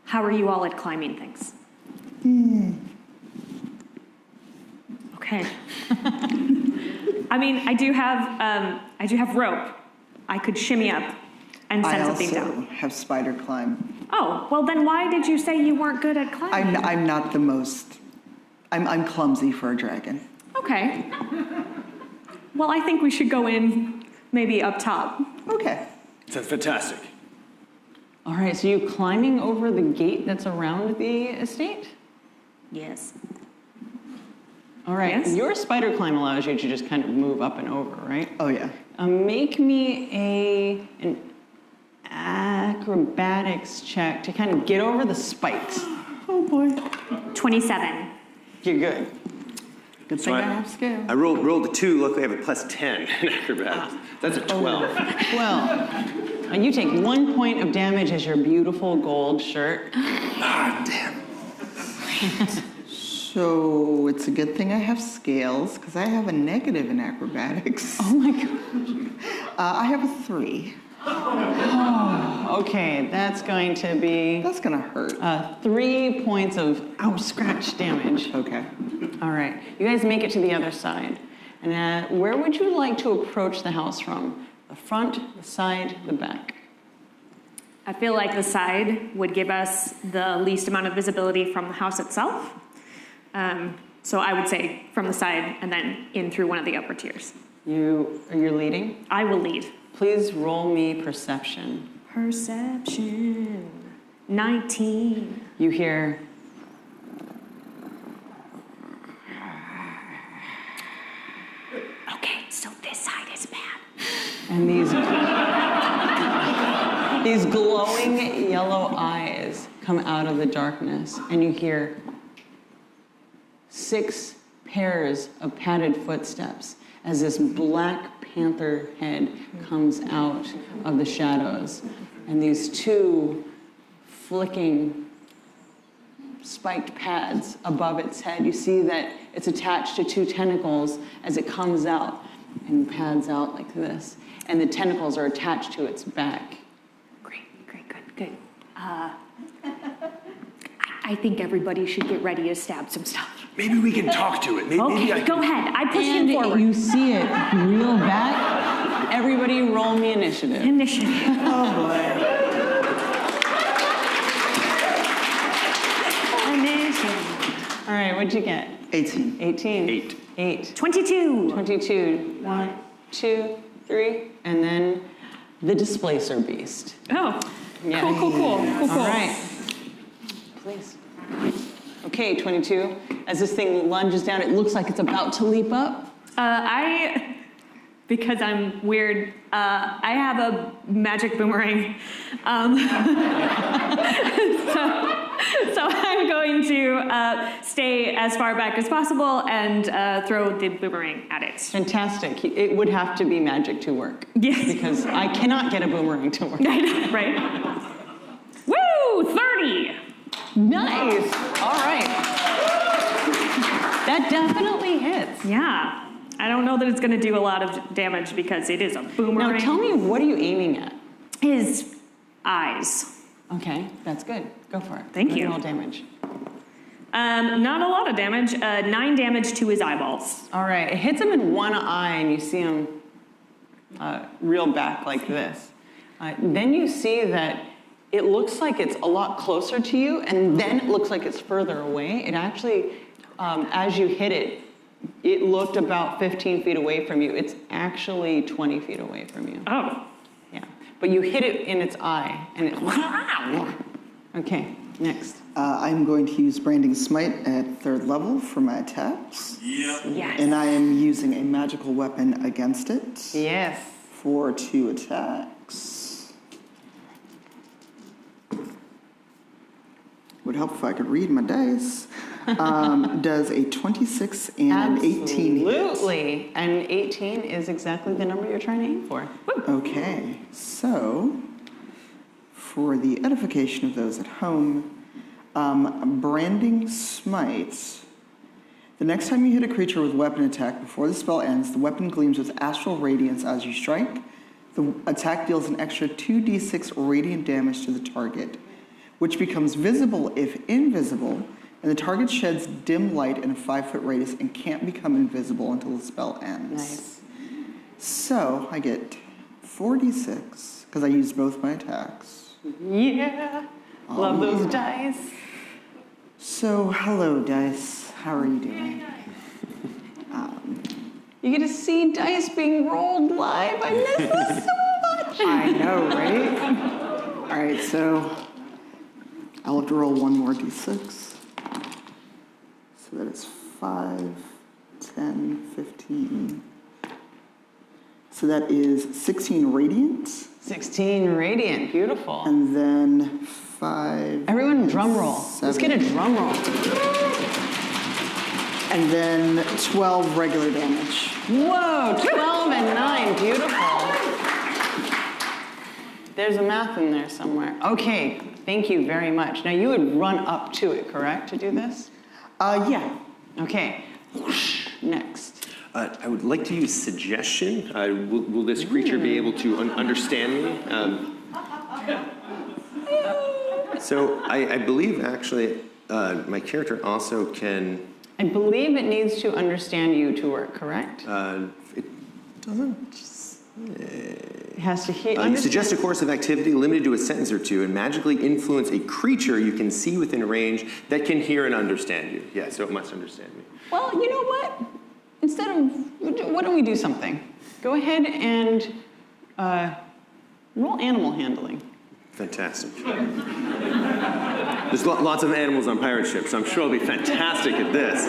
How are you all at climbing things? Okay. I mean, I do have rope. I could shimmy up and send something down. I also have spider climb. Oh, well then why did you say you weren't good at climbing? I'm not the most. I'm clumsy for a dragon. Okay. Well, I think we should go in maybe up top. Okay. Sounds fantastic. All right, so you climbing over the gate that's around the estate? Yes. All right, Yes. Your spider climb allows you to just kind of move up and over, right? Oh yeah. Make me an acrobatics check to kind of get over the spikes. Oh boy. 27. You're good. Good thing I have scale. I rolled a 2, luckily I have a plus 10 in acrobatics. That's a 12. Well, you take 1 point of damage as your beautiful gold shirt. Ah, damn. So it's a good thing I have scales, because I have a negative in acrobatics. Oh my gosh. I have a 3. Okay, that's going to be That's gonna hurt. 3 points of scratch damage. Okay. All right, you guys make it to the other side. And where would you like to approach the house from? The front, the side, the back? I feel like the side would give us the least amount of visibility from the house itself. So I would say from the side and then in through one of the upper tiers. You're leading? I will lead. Please roll me perception. Perception. 19. You hear, Okay, so this side is bad. and these glowing yellow eyes come out of the darkness, and you hear 6 pairs of padded footsteps as this black panther head comes out of the shadows, and these 2 flicking spiked pads above its head. You see that it's attached to 2 tentacles as it comes out and pads out like this, and the tentacles are attached to its back. Great, good. I think everybody should get ready to stab some stuff. Maybe we can talk to it. Maybe Okay, I go ahead. I push And him forward. you see it reel back. Everybody roll me initiative. Initiative. Oh boy. All right, what'd you get? 18. 18? 8. 22. 22. 1, 2, 3, and then the displacer beast. Oh, Yeah. cool. All right. Please. Okay, 22. As this thing lunges down, it looks like it's about to leap up. Because I'm weird, I have a magic boomerang. So I'm going to stay as far back as possible and throw the boomerang at it. Fantastic. It would have to be magic to work. Yes. Because I cannot get a boomerang to work. Right? Woo! 30! Nice. All right. That definitely hits. Yeah. I don't know that it's going to do a lot of damage because it is a boomerang. Now tell me, what are you aiming at? His eyes. Okay, that's good. Go for it. Thank you. Roll damage. Not a lot of damage. 9 damage to his eyeballs. All right, it hits him in one eye, and you see him reel back like this. Then you see that it looks like it's a lot closer to you, and then it looks like it's further away. It actually, as you hit it, it looked about 15 feet away from you. It's actually 20 feet away from you. Oh. Yeah, but you hit it in its eye, and it. Okay, next. I'm going to use Branding Smite at 3rd level for my attacks. Yes. And I am using a magical weapon against it Yes. for 2 attacks. Would help if I could read my dice. Does a 26 and an 18 hit? Absolutely. And 18 is exactly the number you're trying to aim for. Okay, so for the edification of those at home, Branding Smites. The next time you hit a creature with weapon attack before the spell ends, the weapon gleams with astral radiance as you strike. The attack deals an extra 2d6 radiant damage to the target, which becomes visible if invisible, and the target sheds dim light in a 5-foot radius and can't become invisible until the spell ends. Nice. So I get 4d6 because I used both my attacks. Yeah. Love those dice. So hello, dice. How are you doing? You get to see dice being rolled live. I miss this so much. I know, right? All right, so I'll have to roll one more d6. So that is 5, 10, 15. So that is 16 radiant. 16 radiant. Beautiful. And then 5. Everyone drum roll. Let's get a drum roll. And then 12 regular damage. Whoa, 12 and 9. Beautiful. There's a math in there somewhere. Okay, thank you very much. Now you would run up to it, correct, to do this? Yeah. Okay. Whoosh. Next. I would like to use suggestion. Will this creature be able to understand me? So I believe, actually, my character also can... I believe it needs to understand you to work, correct? It doesn't say. has to hear. You suggest a course of activity limited to a sentence or two and magically influence a creature you can see within range that can hear and understand you. Yeah, so it must understand me. Well, you know what? Instead of, why don't we do something? Go ahead and roll animal handling. Fantastic. There's lots of animals on pirate ships, so I'm sure I'll be fantastic at this.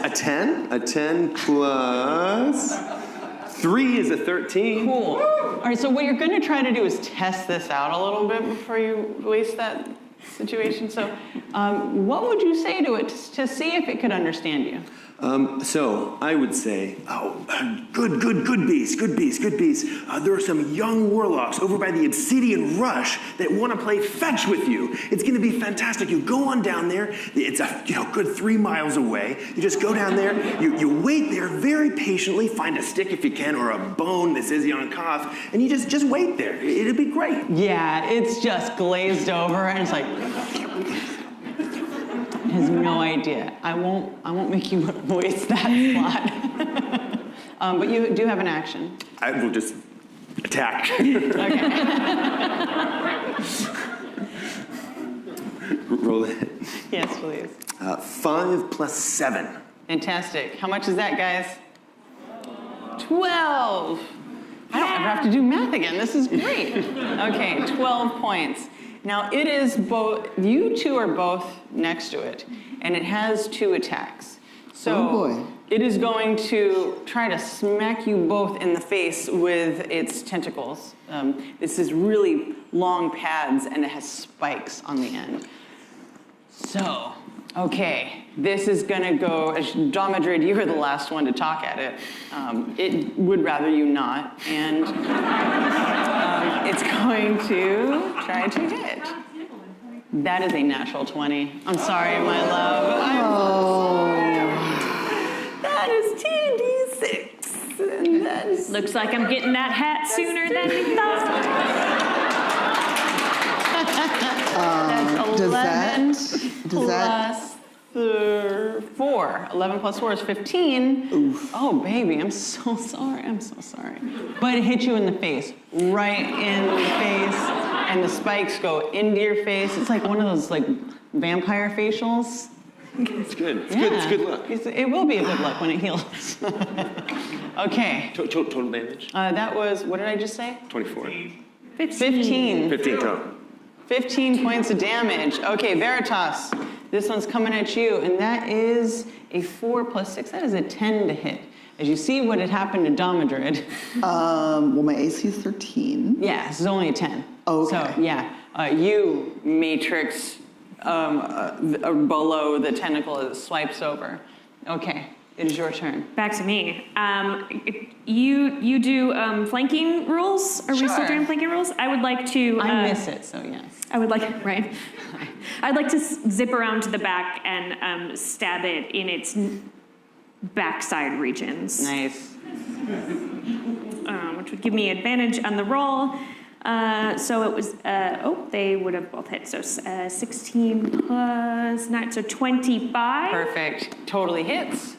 A 10? A 10 plus 3 is a 13. Cool. All right, so what you're going to try to do is test this out a little bit before you waste that situation. So what would you say to it to see if it could understand you? So I would say, good beast. There are some young warlocks over by the Obsidian Rush that want to play fetch with you. It's going to be fantastic. You go on down there. It's a good 3 miles away. You just go down there. You wait there very patiently. Find a stick if you can, or a bone that says you're on cough, and you just wait there. It'll be great. Yeah, it's just glazed over, and it's like. Has no idea. I won't make you waste that slot. But you do have an action. I will just attack. Okay. Roll it. Yes, please. 5 plus 7. Fantastic. How much is that, guys? 12. I don't ever have to do math again. This is great. Okay, 12 points. Now it is both, you two are both next to it, and it has 2 attacks. So oh boy. It is going to try to smack you both in the face with its tentacles. This is really long pads, and it has spikes on the end. So, okay, this is gonna go, Domadrid, you were the last one to talk at it. It would rather you not, and it's going to try to hit. That is a natural 20. I'm sorry, my love. That is 2d6. And that is... Looks like I'm getting that hat sooner than you thought. That's 11 does that- plus 4. 11 plus 4 is 15. Oof. Oh, baby, I'm so sorry. I'm so sorry. But it hit you in the face, right in the face, and the spikes go into your face. It's like one of those like vampire facials. It's good. It's Yeah. good. It's good luck. It will be a good luck when it heals. Okay. Total damage? That was, what did I just say? 24. 15. 15 total. 15 points of damage. Okay, Veritas, this one's coming at you, and that is a 4 plus 6. That is a 10 to hit. As you see what had happened to Domadrid. Well, my AC is 13. Yeah, this is only a 10. Okay. So, yeah, you, Matrix, below the tentacle, it swipes over. Okay, it is your turn. Back to me. You do flanking rules? Are we still Sure. doing flanking rules? I would like to... I miss it, so yes. I would like, right? I'd like to zip around to the back and stab it in its backside regions. Nice. Which would give me advantage on the roll. So it was, they would have both hit. So 16 plus 9, so 25. Perfect. Totally hits.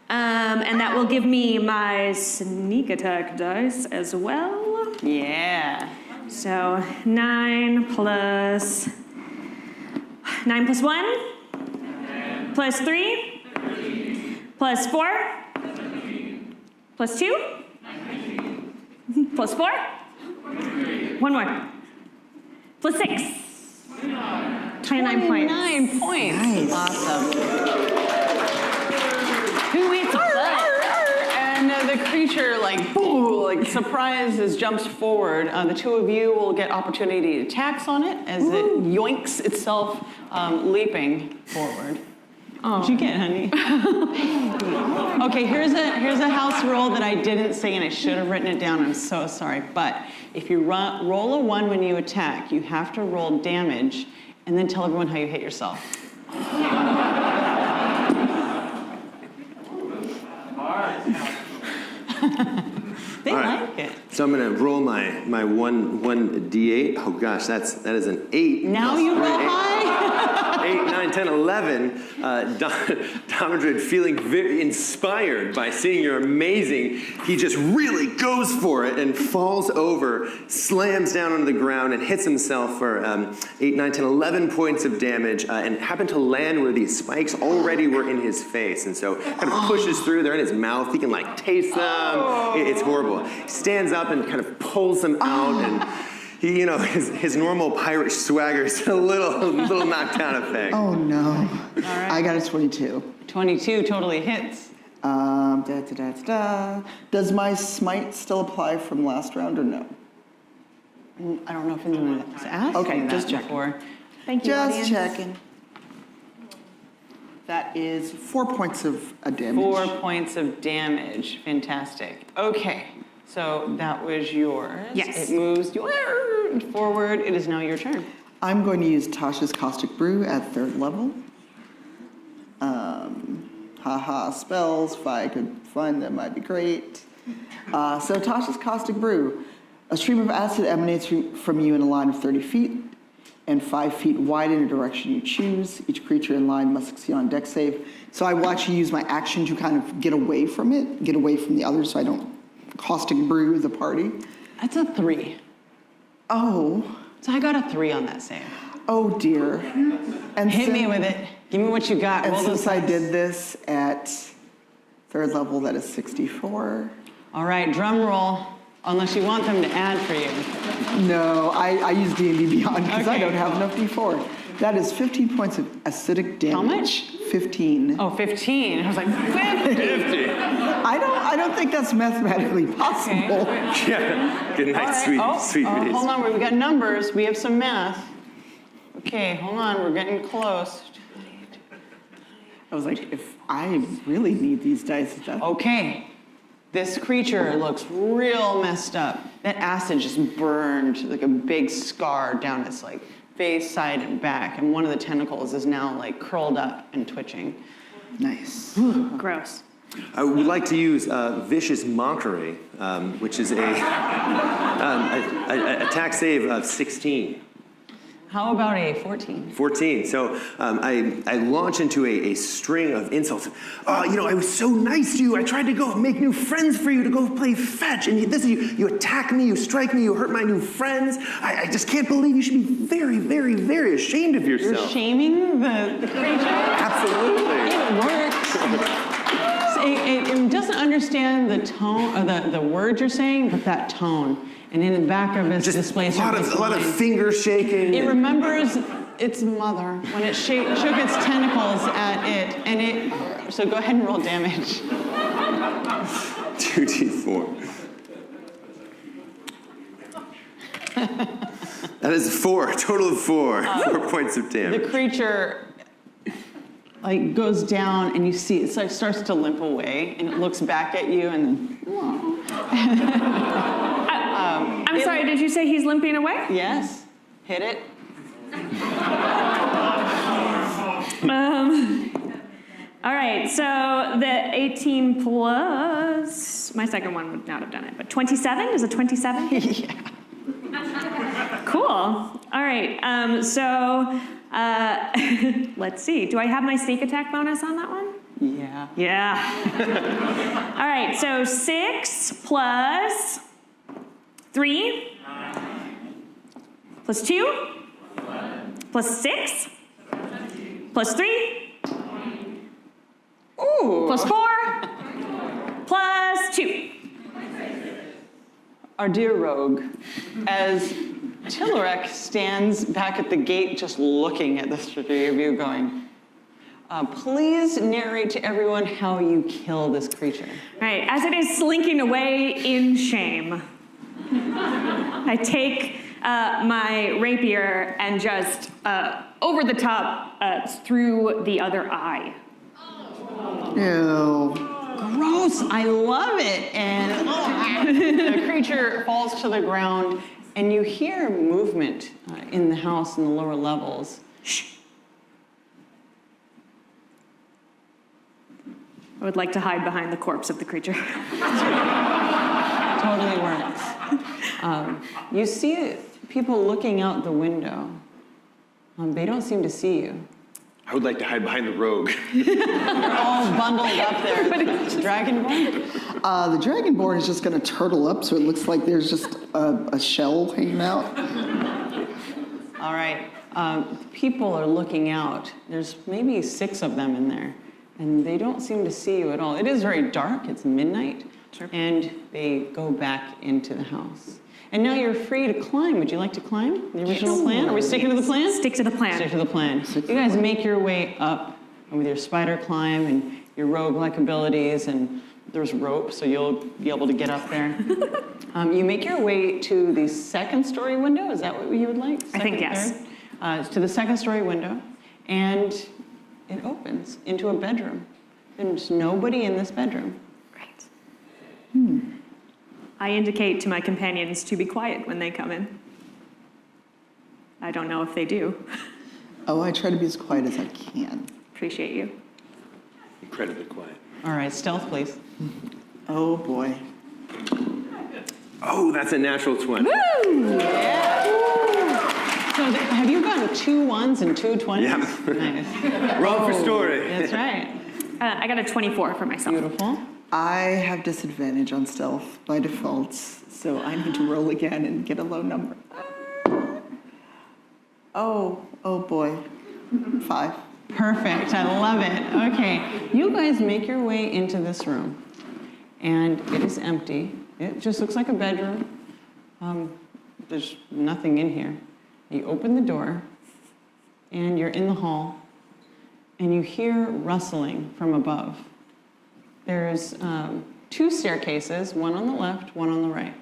And that will give me my sneak attack dice as well. Yeah. So 9 plus 1 plus 3 plus 4 plus 2 plus 4 1 more plus 6 29 points. 29 points. Nice. Awesome. Who eats blood? And the creature, like, boo, like surprises, jumps forward. The two of you will get opportunity attacks on it as it yoinks itself, leaping forward. What'd you get, honey? Okay, here's a house rule that I didn't say, and I should have written it down. I'm so sorry. But if you roll a 1 when you attack, you have to roll damage, and then tell everyone how you hit yourself. They like it. So I'm gonna roll my one d8. Oh gosh, that is an 8. Now you roll high? 8, 9, 10, 11. Domodred, feeling very inspired by seeing you're amazing, he just really goes for it and falls over, slams down on the ground and hits himself for 8, 9, 10, 11 points of damage and happened to land where these spikes already were in his face. And so kind of pushes through, they're in his mouth, he can like taste them. It's horrible. He stands up and kind of pulls them out and he, you know, his normal pirate swagger is a little knocked down effect. Oh no. I got a 22. 22 totally hits. Does my smite still apply from last round or no? I don't know if anyone has asked Okay, me just that checking. before. Thank you, Just audience. checking. That is 4 points of damage. 4 points of damage. Fantastic. Okay, so that was yours. Yes. It moves forward. It is now your turn. I'm going to use Tasha's Caustic Brew at 3rd level. Spells, if I could find them, might be great. So Tasha's Caustic Brew. A stream of acid emanates from you in a line of 30 feet and 5 feet wide in a direction you choose. Each creature in line must succeed on dex save. So I will actually use my action to kind of get away from it, get away from the others so I don't Caustic Brew the party. That's a 3. Oh, So I got a 3 on that save. oh dear. And Hit me with it. Give me what you got. And Roll those since I dice. did this at 3rd level, that is 64. All right, drum roll. Unless you want them to add for you. No, I use D&D Beyond because I Okay. don't have enough D4. That is 15 points of acidic damage. How much? 15. Oh, 15. I was like, 50. I don't think that's mathematically possible. Yeah. Good night, All right. sweet Reese. Hold on, we got numbers. We have some math. Okay, hold on, we're getting close. I was like, if I really need these dice, that's Okay, this creature looks real messed up. That acid just burned like a big scar down its like face, side, and back, and one of the tentacles is now like curled up and twitching. nice. Gross. I would like to use Vicious Mockery, which is a attack save of 16. How about a 14? 14. So I launch into a string of insults. Oh, you know, I was so nice to you. I tried to go make new friends for you to go play fetch. And you attack me, you strike me, you hurt my new friends. I just can't believe you should be very, very, very ashamed of You're yourself. shaming the creature? Absolutely. It works. It doesn't understand the tone, or the words you're saying, but that tone. And in the back of its displays a lot of finger shaking. It remembers its mother when it shook its tentacles at it, and so go ahead and roll damage. 2d4. That is 4, a total of 4. 4 points of damage. The creature like goes down, and you see it like starts to limp away, and it looks back at you, and I'm sorry, did you say he's limping away? yes, hit it. All right, so the 18 plus, my second one would not have done it, but 27, is it 27? Yeah. Cool. All right, let's see. Do I have my sneak attack bonus on that one? Yeah. Yeah. All right, so 6 plus 3 plus 2 plus 6 plus 3 Ooh. plus 4 plus 2. Our dear rogue, as Tillerek stands back at the gate just looking at the three of you going, please narrate to everyone how you kill this creature. All right, as it is slinking away in shame, I take my rapier and just over the top through the other eye. Ew. Gross, I love it. And the creature falls to the ground, and you hear movement in the house in the lower levels. Shh. I would like to hide behind the corpse of the creature. Totally works. You see people looking out the window. They don't seem to see you. I would like to hide behind the rogue. They're all bundled up there. It's Dragonborn? The Dragonborn is just going to turtle up so it looks like there's just a shell hanging out. All right. People are looking out. There's maybe 6 of them in there, and they don't seem to see you at all. It is very dark. It's midnight, and they go back into the house. And now you're free to climb. Would you like to climb? The original plan? Are we sticking to the plan? Stick to the plan. Stick to the plan. You guys make your way up with your spider climb and your rogue-like abilities, and there's rope, so you'll be able to get up there. You make your way to the 2nd-story window. Is that what you would like? I think yes. To the 2nd-story window, and it opens into a bedroom. There's nobody in this bedroom. Right. I indicate to my companions to be quiet when they come in. I don't know if they do. Oh, I try to be as quiet as I can. Appreciate you. Incredibly quiet. All right, stealth, please. Oh, boy. Oh, that's a natural 20. Woo! Yeah. So have you gotten 2 1s and 2 20s? Yeah. Nice. Roll for story. That's right. I got a 24 for myself. Beautiful. I have disadvantage on stealth by default, so I need to roll again and get a low number. Oh boy. 5. Perfect. I love it. Okay. You guys make your way into this room, and it is empty. It just looks like a bedroom. There's nothing in here. You open the door, and you're in the hall, and you hear rustling from above. There's 2 staircases, one on the left, one on the right.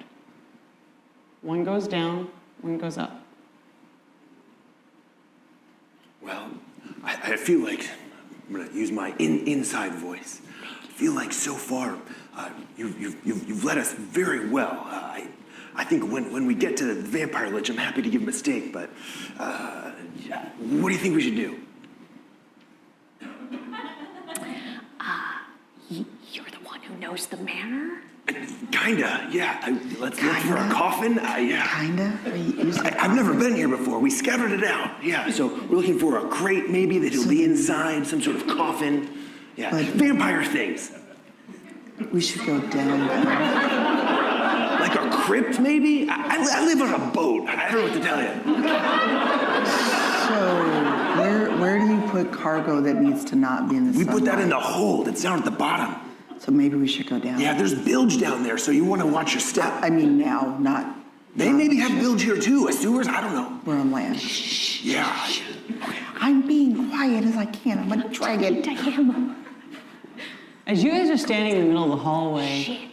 One goes down, one goes up. Well, I feel like I'm going to use my inside voice. I feel like so far you've led us very well. I think when we get to the Vampire Lich, I'm happy to give a mistake, but what do you think we should do? You're the one who knows the manor? Kinda, yeah. Let's look for a coffin. Yeah. Kinda? Are you using I've never been here before. We scouted it out. Yeah, so we're looking for a crate maybe that'll be inside, some sort of coffin. Yeah, But- vampire things. We should go down there. Like a crypt maybe? I live on a boat. I don't know what to tell you. So, where do you put cargo that needs to not be in the We put that in sunlight? the hold. It's down at the bottom. So maybe we should go down. Yeah, there's bilge down there, so you want to watch your step. I mean now, not... They maybe have bilge here too. A sewers? I don't know. We're on land. Yeah. I'm being quiet as I can. I'm a dragon. As you guys are standing in the middle of the hallway,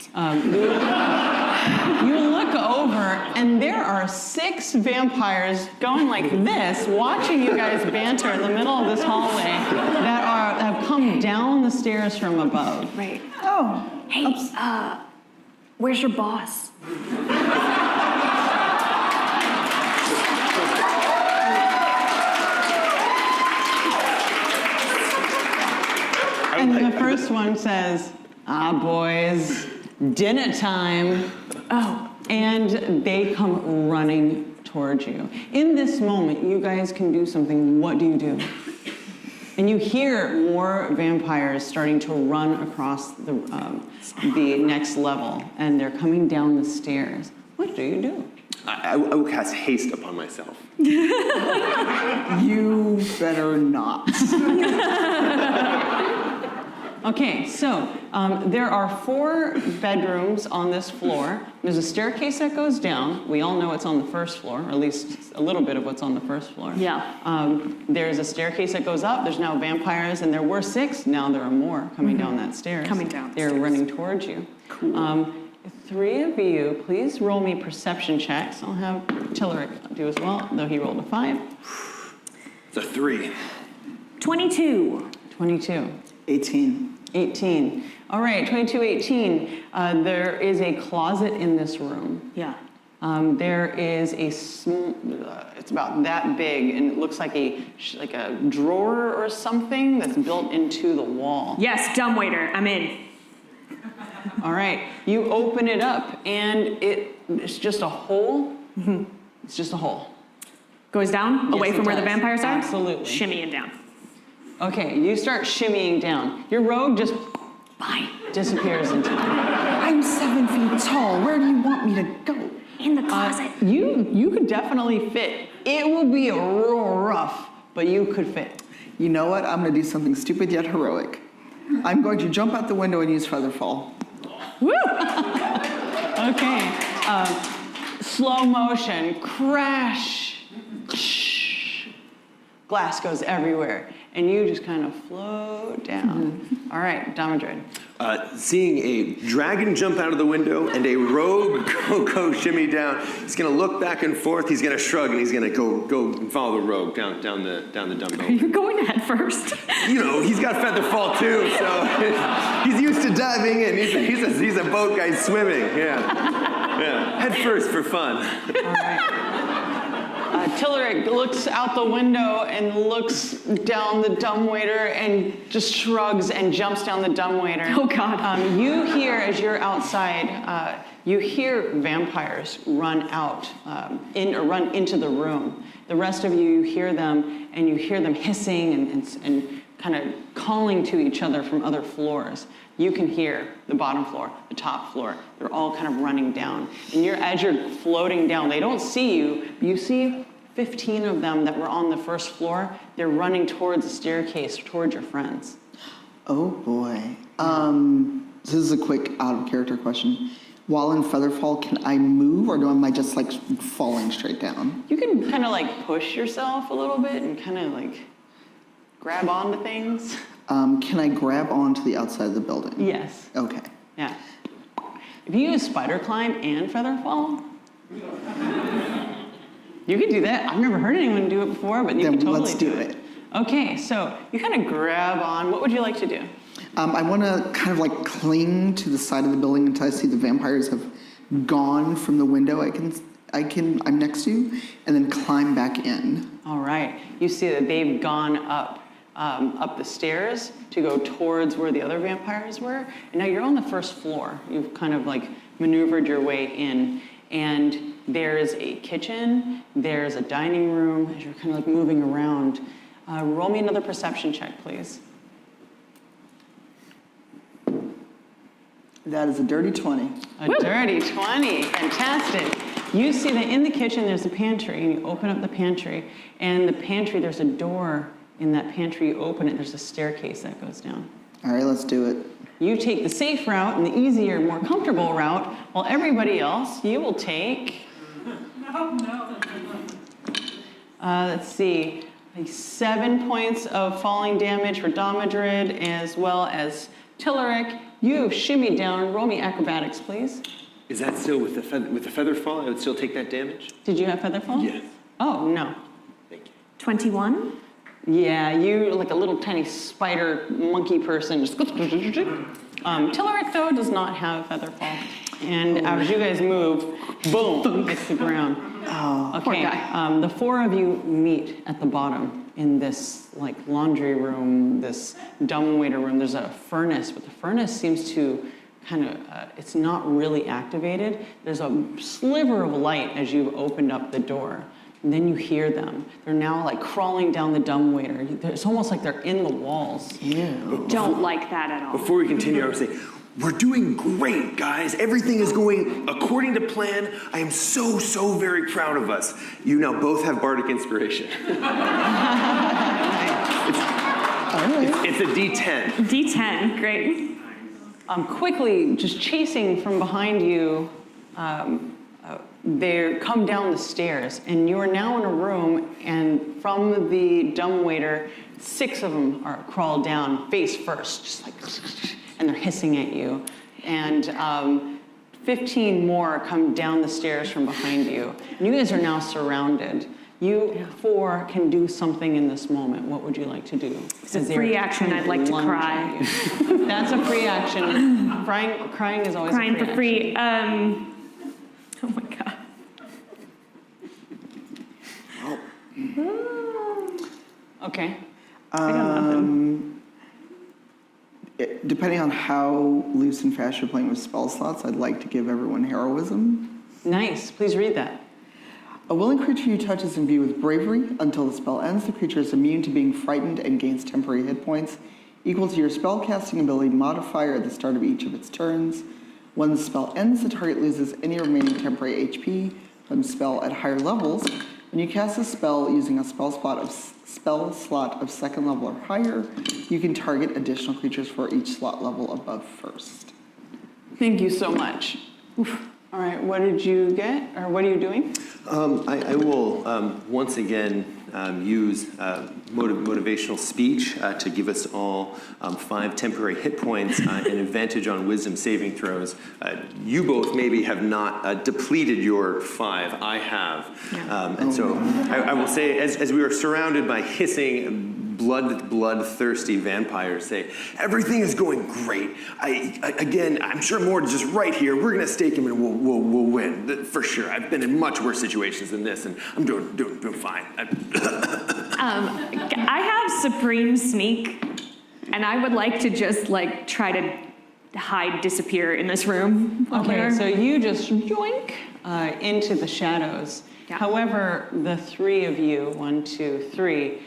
you look over, and there are 6 vampires going like this, watching you guys banter in the middle of this hallway that have come down the stairs from above. Right. Oh. Hey, where's your boss? And the first one says, boys, dinner time. Oh. And they come running towards you. In this moment, you guys can do something. What do you do? And you hear more vampires starting to run across the next level, and they're coming down the stairs. What do you do? I will cast haste upon myself. You better not. Okay, so there are 4 bedrooms on this floor. There's a staircase that goes down. We all know it's on the first floor, or at least a little bit of what's on the first floor. Yeah. There's a staircase that goes up. There's now vampires, and there were 6. Now there are more coming down that stairs. Coming down the They're stairs. running towards you. Cool. 3 of you, please roll me perception checks. I'll have Tillerick do as well, though he rolled a 5. It's a 3. 22. 22. 18. 18. All right, 22, 18. There is a closet in this room. Yeah. There is a it's about that big, and it looks like a drawer or something that's built into the wall. Yes, dumbwaiter. I'm in. All right, you open it up, and it's just a hole. It's just a hole. Goes down, away Yes, from it where the does. vampires are? Absolutely. Shimmying down. Okay, you start shimmying down. Your rogue just disappears into it. I'm 7 feet tall. Where do you want me to go? In the closet. You could definitely fit. It will be a real rough, but you could fit. You know what? I'm going to do something stupid yet heroic. I'm going to jump out the window and use Featherfall. Woo! Okay. Slow motion, crash. Glass goes everywhere, and you just kind of float down. All right, Damadrid. Seeing a dragon jump out of the window and a rogue go shimmy down, he's gonna look back and forth. He's gonna shrug and he's gonna go and follow the rogue down the dumbbell. You're going head first. You know, he's got feather fall too, so he's used to diving in. He's a boat guy swimming. Yeah. Head first for fun. All right. Tillerick looks out the window and looks down the dumbwaiter and just shrugs and jumps down the dumbwaiter. Oh, God. You hear, as you're outside, you hear vampires run out, run into the room. The rest of you hear them, and you hear them hissing and kind of calling to each other from other floors. You can hear the bottom floor, the top floor. They're all kind of running down. And as you're floating down, they don't see you. You see 15 of them that were on the first floor. They're running towards the staircase, towards your friends. Oh boy. This is a quick out-of-character question. While in Featherfall, can I move, or am I just like falling straight down? You can kind of like push yourself a little bit and kind of like grab onto things. Can I grab onto the outside of the building? Yes. Okay. Yeah. If you use spider climb and feather fall, you could do that. I've never heard anyone do it before, but you Then can totally let's do it. Okay, so you kind of grab on. What would you like to do? I want to kind of like cling to the side of the building until I see the vampires have gone from the window. I'm next to you, and then climb back in. All right. You see that they've gone up the stairs to go towards where the other vampires were. And now you're on the first floor. You've kind of like maneuvered your way in. And there's a kitchen, there's a dining room, as you're kind of like moving around. Roll me another perception check, please. That is a dirty 20. A dirty 20, fantastic. You see that in the kitchen there's a pantry, and you open up the pantry, and the pantry, there's a door in that pantry. You open it, there's a staircase that goes down. All right, let's do it. You take the safe route and the easier, more comfortable route, while everybody else, you will take... let's see, like 7 points of falling damage for Damadrid, as well as Tillerick. You shimmy down. Roll me acrobatics, please. Is that still with the feather fall? I would still take that damage? Did you have feather fall? Yes. Oh, no. Thank you. 21? Yeah, you like a little tiny spider monkey person. Just Tillerick, though, does not have feather fall. And as you guys move, boom, hits the ground. Oh, okay, poor guy. The four of you meet at the bottom in this like laundry room, this dumbwaiter room. There's a furnace, but the furnace seems to kind of, it's not really activated. There's a sliver of light as you've opened up the door. And then you hear them. They're now like crawling down the dumbwaiter. It's almost like they're in the walls. Don't like that at all. Before we continue, I would say, we're doing great, guys. Everything is going according to plan. I am so, so very proud of us. You now both have Bardic Inspiration. It's a D10. D10, great. Quickly, just chasing from behind you, they come down the stairs, and you are now in a room, and from the dumbwaiter, 6 of them are crawled down face first, just like, and they're hissing at you. And 15 more come down the stairs from behind you. And you guys are now surrounded. You 4 can do something in this moment. What would you like to do? It's a free action. I'd like to cry. That's a free action. Crying is always Crying a free for free. action. Oh my god. Okay. I got nothing. depending on how loose and fast you're playing with spell slots, I'd like to give everyone heroism. Nice. Please read that. A willing creature you touch is imbued with bravery. Until the spell ends, the creature is immune to being frightened and gains temporary hit points equal to your spellcasting ability modifier at the start of each of its turns. When the spell ends, the target loses any remaining temporary HP from the spell at higher levels. When you cast a spell using a spell slot of second level or higher, you can target additional creatures for each slot level above first. Thank you so much. Oof. All right, what did you get, or what are you doing? I will once again use motivational speech to give us all 5 temporary hit points and advantage on wisdom saving throws. You both maybe have not depleted your 5. I have. Yeah. And so I will say, as we are surrounded by hissing, bloodthirsty vampires, say, everything is going great. Again, I'm sure Mort is just right here. We're going to stake him and we'll win, for sure. I've been in much worse situations than this, and I'm doing fine. I have Supreme Sneak, and I would like to just like try to hide, disappear in this room. Okay, so you just yoink into the shadows. Yeah. However, the 3 of you, 1, 2, 3,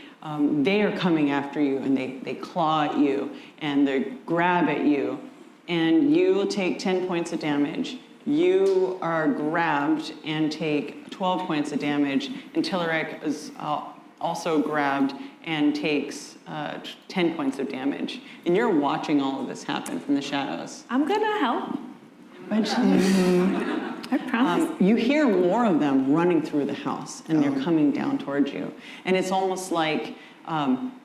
they are coming after you, and they claw at you, and they grab at you, and you will take 10 points of damage. You are grabbed and take 12 points of damage, and Tillerek is also grabbed and takes 10 points of damage. And you're watching all of this happen from the shadows. I'm gonna help. I promise. You hear more of them running through the house, and they're coming down towards you. And it's almost like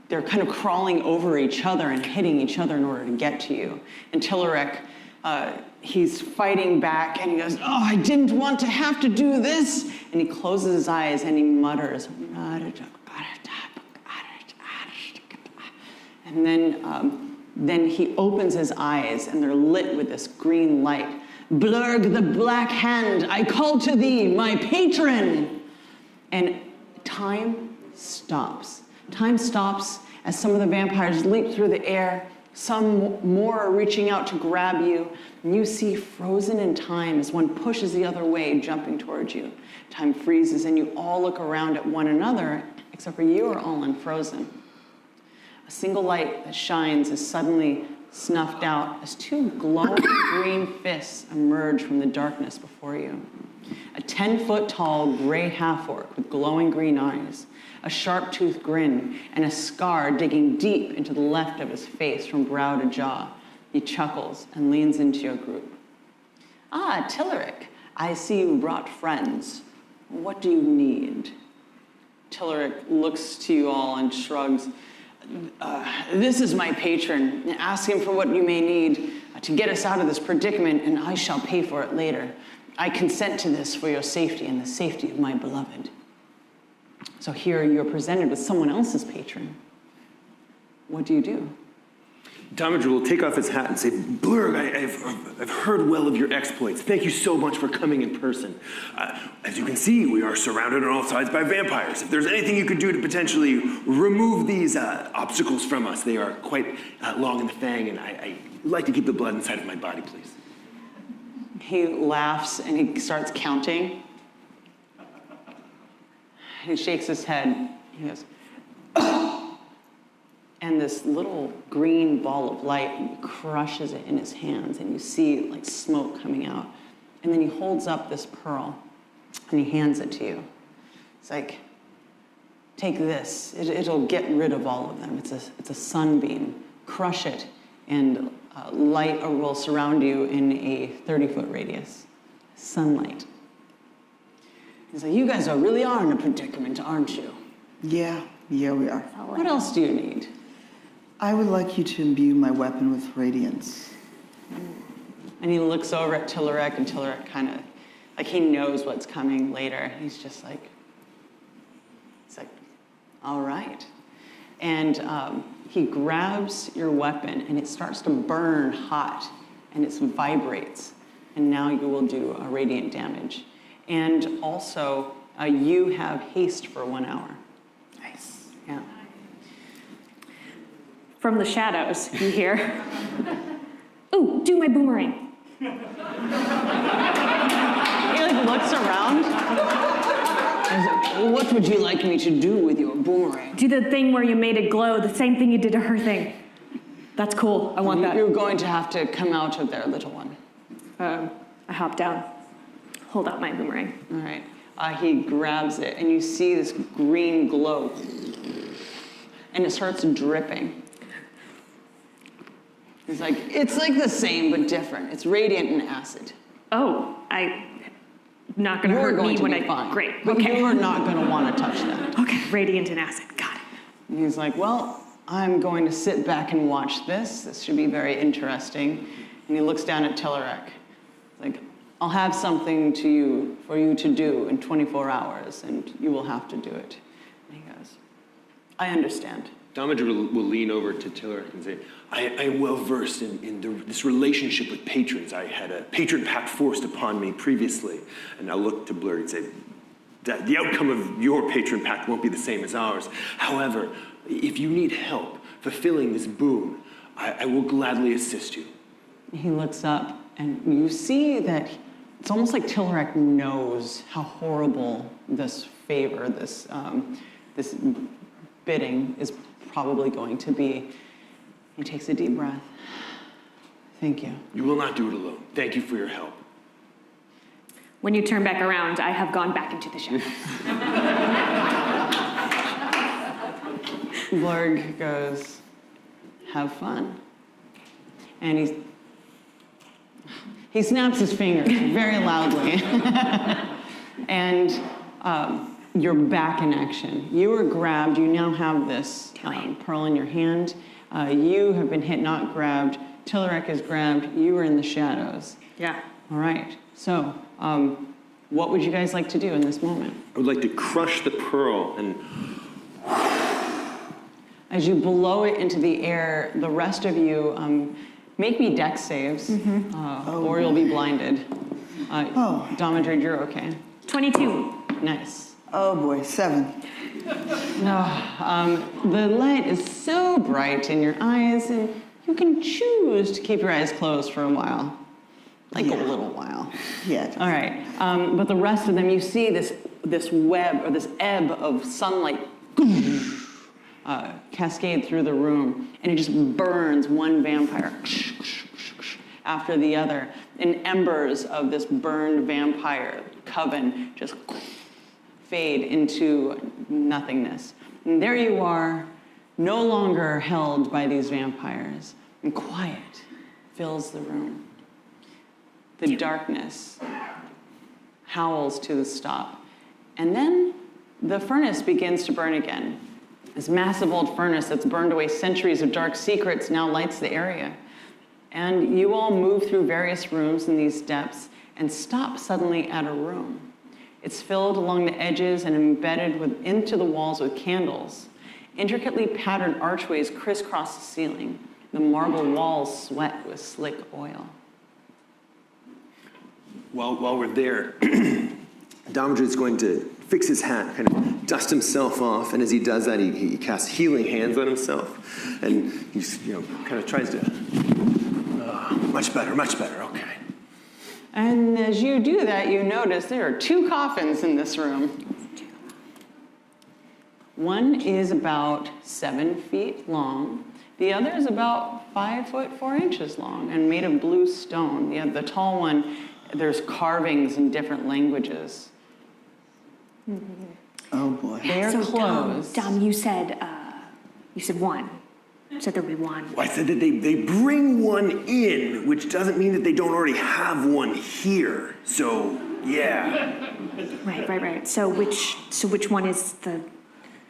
they're kind of crawling over each other and hitting each other in order to get to you. And Tillerek, he's fighting back, and he goes, "Oh, I didn't want to have to do this." And he closes his eyes, and he mutters, and then he opens his eyes, and they're lit with this green light. "Blurg the Black Hand, I call to thee, my patron!" And time stops. Time stops as some of the vampires leap through the air. Some more are reaching out to grab you. And you see frozen in time as one pushes the other way, jumping towards you. Time freezes, and you all look around at one another, except for you are all unfrozen. A single light that shines is suddenly snuffed out as 2 glowing green fists emerge from the darkness before you. A 10-foot-tall gray half-orc with glowing green eyes, a sharp-toothed grin, and a scar digging deep into the left of his face from brow to jaw. He chuckles and leans into your group. "Ah, Tillerek, I see you brought friends. What do you need?" Tillerek looks to you all and shrugs. "This is my patron. Ask him for what you may need to get us out of this predicament, and I shall pay for it later. I consent to this for your safety and the safety of my beloved." So here you're presented with someone else's patron. What do you do? Damager will take off his hat and say, "Blurg, I've heard well of your exploits. Thank you so much for coming in person. As you can see, we are surrounded on all sides by vampires. If there's anything you could do to potentially remove these obstacles from us, they are quite long in the fang, and I like to keep the blood inside of my body, please." He laughs and he starts counting. He shakes his head. He goes, and this little green ball of light, and he crushes it in his hands, and you see like smoke coming out. And then he holds up this pearl, and he hands it to you. It's like, "Take this. It'll get rid of all of them. It's a sunbeam. Crush it, and light will surround you in a 30-foot radius. Sunlight." He's like, "You guys really are in a predicament, aren't you?" Yeah, we are. What else do you need? I would like you to imbue my weapon with radiance. And he looks over at Tillerek, and Tillerek kind of, like he knows what's coming later. He's just like, "All right." And he grabs your weapon, and it starts to burn hot, and it vibrates. And now you will do a radiant damage. And also, you have haste for 1 hour. Nice. Yeah. From the shadows, you hear, "Ooh, do my boomerang." He like looks around. What would you like me to do with your boomerang? Do the thing where you made it glow, the same thing you did to her thing. That's cool, I want that. You're going to have to come out of there, little one. I hop down, hold out my boomerang. All right. He grabs it, and you see this green glow. And it starts dripping. He's like, it's like the same, but different. It's radiant and acid. Oh, not gonna hurt me when I, fine. great, But okay. you're not gonna wanna touch that. Okay, radiant and acid, got it. And he's like, well, I'm going to sit back and watch this. This should be very interesting. And he looks down at Tillerek. Like, I'll have something for you to do in 24 hours, and you will have to do it. And he goes, I understand. Domager will lean over to Tillerek and say, I am well versed in this relationship with patrons. I had a patron pact forced upon me previously. And I'll look to Blurry and say, the outcome of your patron pact won't be the same as ours. However, if you need help fulfilling this boon, I will gladly assist you. He looks up, and you see that it's almost like Tillerek knows how horrible this favor, this bidding is probably going to be. He takes a deep breath. Thank you. You will not do it alone. Thank you for your help. When you turn back around, I have gone back into the shadows. Blurg goes, have fun. And he snaps his fingers very loudly. And you're back in action. You were grabbed. You now have this pearl in your hand. You have been hit, not grabbed. Tillerek is grabbed. You were in the shadows. Yeah. All right. So, what would you guys like to do in this moment? I would like to crush the pearl and... As you blow it into the air, the rest of you make me dex saves, or you'll be blinded. Domadrid, you're okay. 22. Nice. Oh boy, 7. The light is so bright in your eyes, and you can choose to keep your eyes closed for a while. Like a little while. Yeah. All right. But the rest of them, you see this web, or this ebb of sunlight cascade through the room, and it just burns one vampire after the other. And embers of this burned vampire coven just fade into nothingness. And there you are, no longer held by these vampires, and quiet fills the room. The darkness howls to the stop. And then the furnace begins to burn again. This massive old furnace that's burned away centuries of dark secrets now lights the area. And you all move through various rooms in these depths and stop suddenly at a room. It's filled along the edges and embedded into the walls with candles. Intricately patterned archways crisscross the ceiling. The marble walls sweat with slick oil. While we're there, Domadrid's going to fix his hat, kind of dust himself off, and as he does that, he casts healing hands on himself, and he kind of tries to, much better, okay. And as you do that, you notice there are 2 coffins in this room. One is about 7 feet long. The other is about 5 foot 4 inches long and made of blue stone. The tall one, there's carvings in different languages. Oh boy. They are closed. Dom, you said one. You said there'd be one. Well, I said that they bring one in, which doesn't mean that they don't already have one here. So, yeah. Right. So which one is the...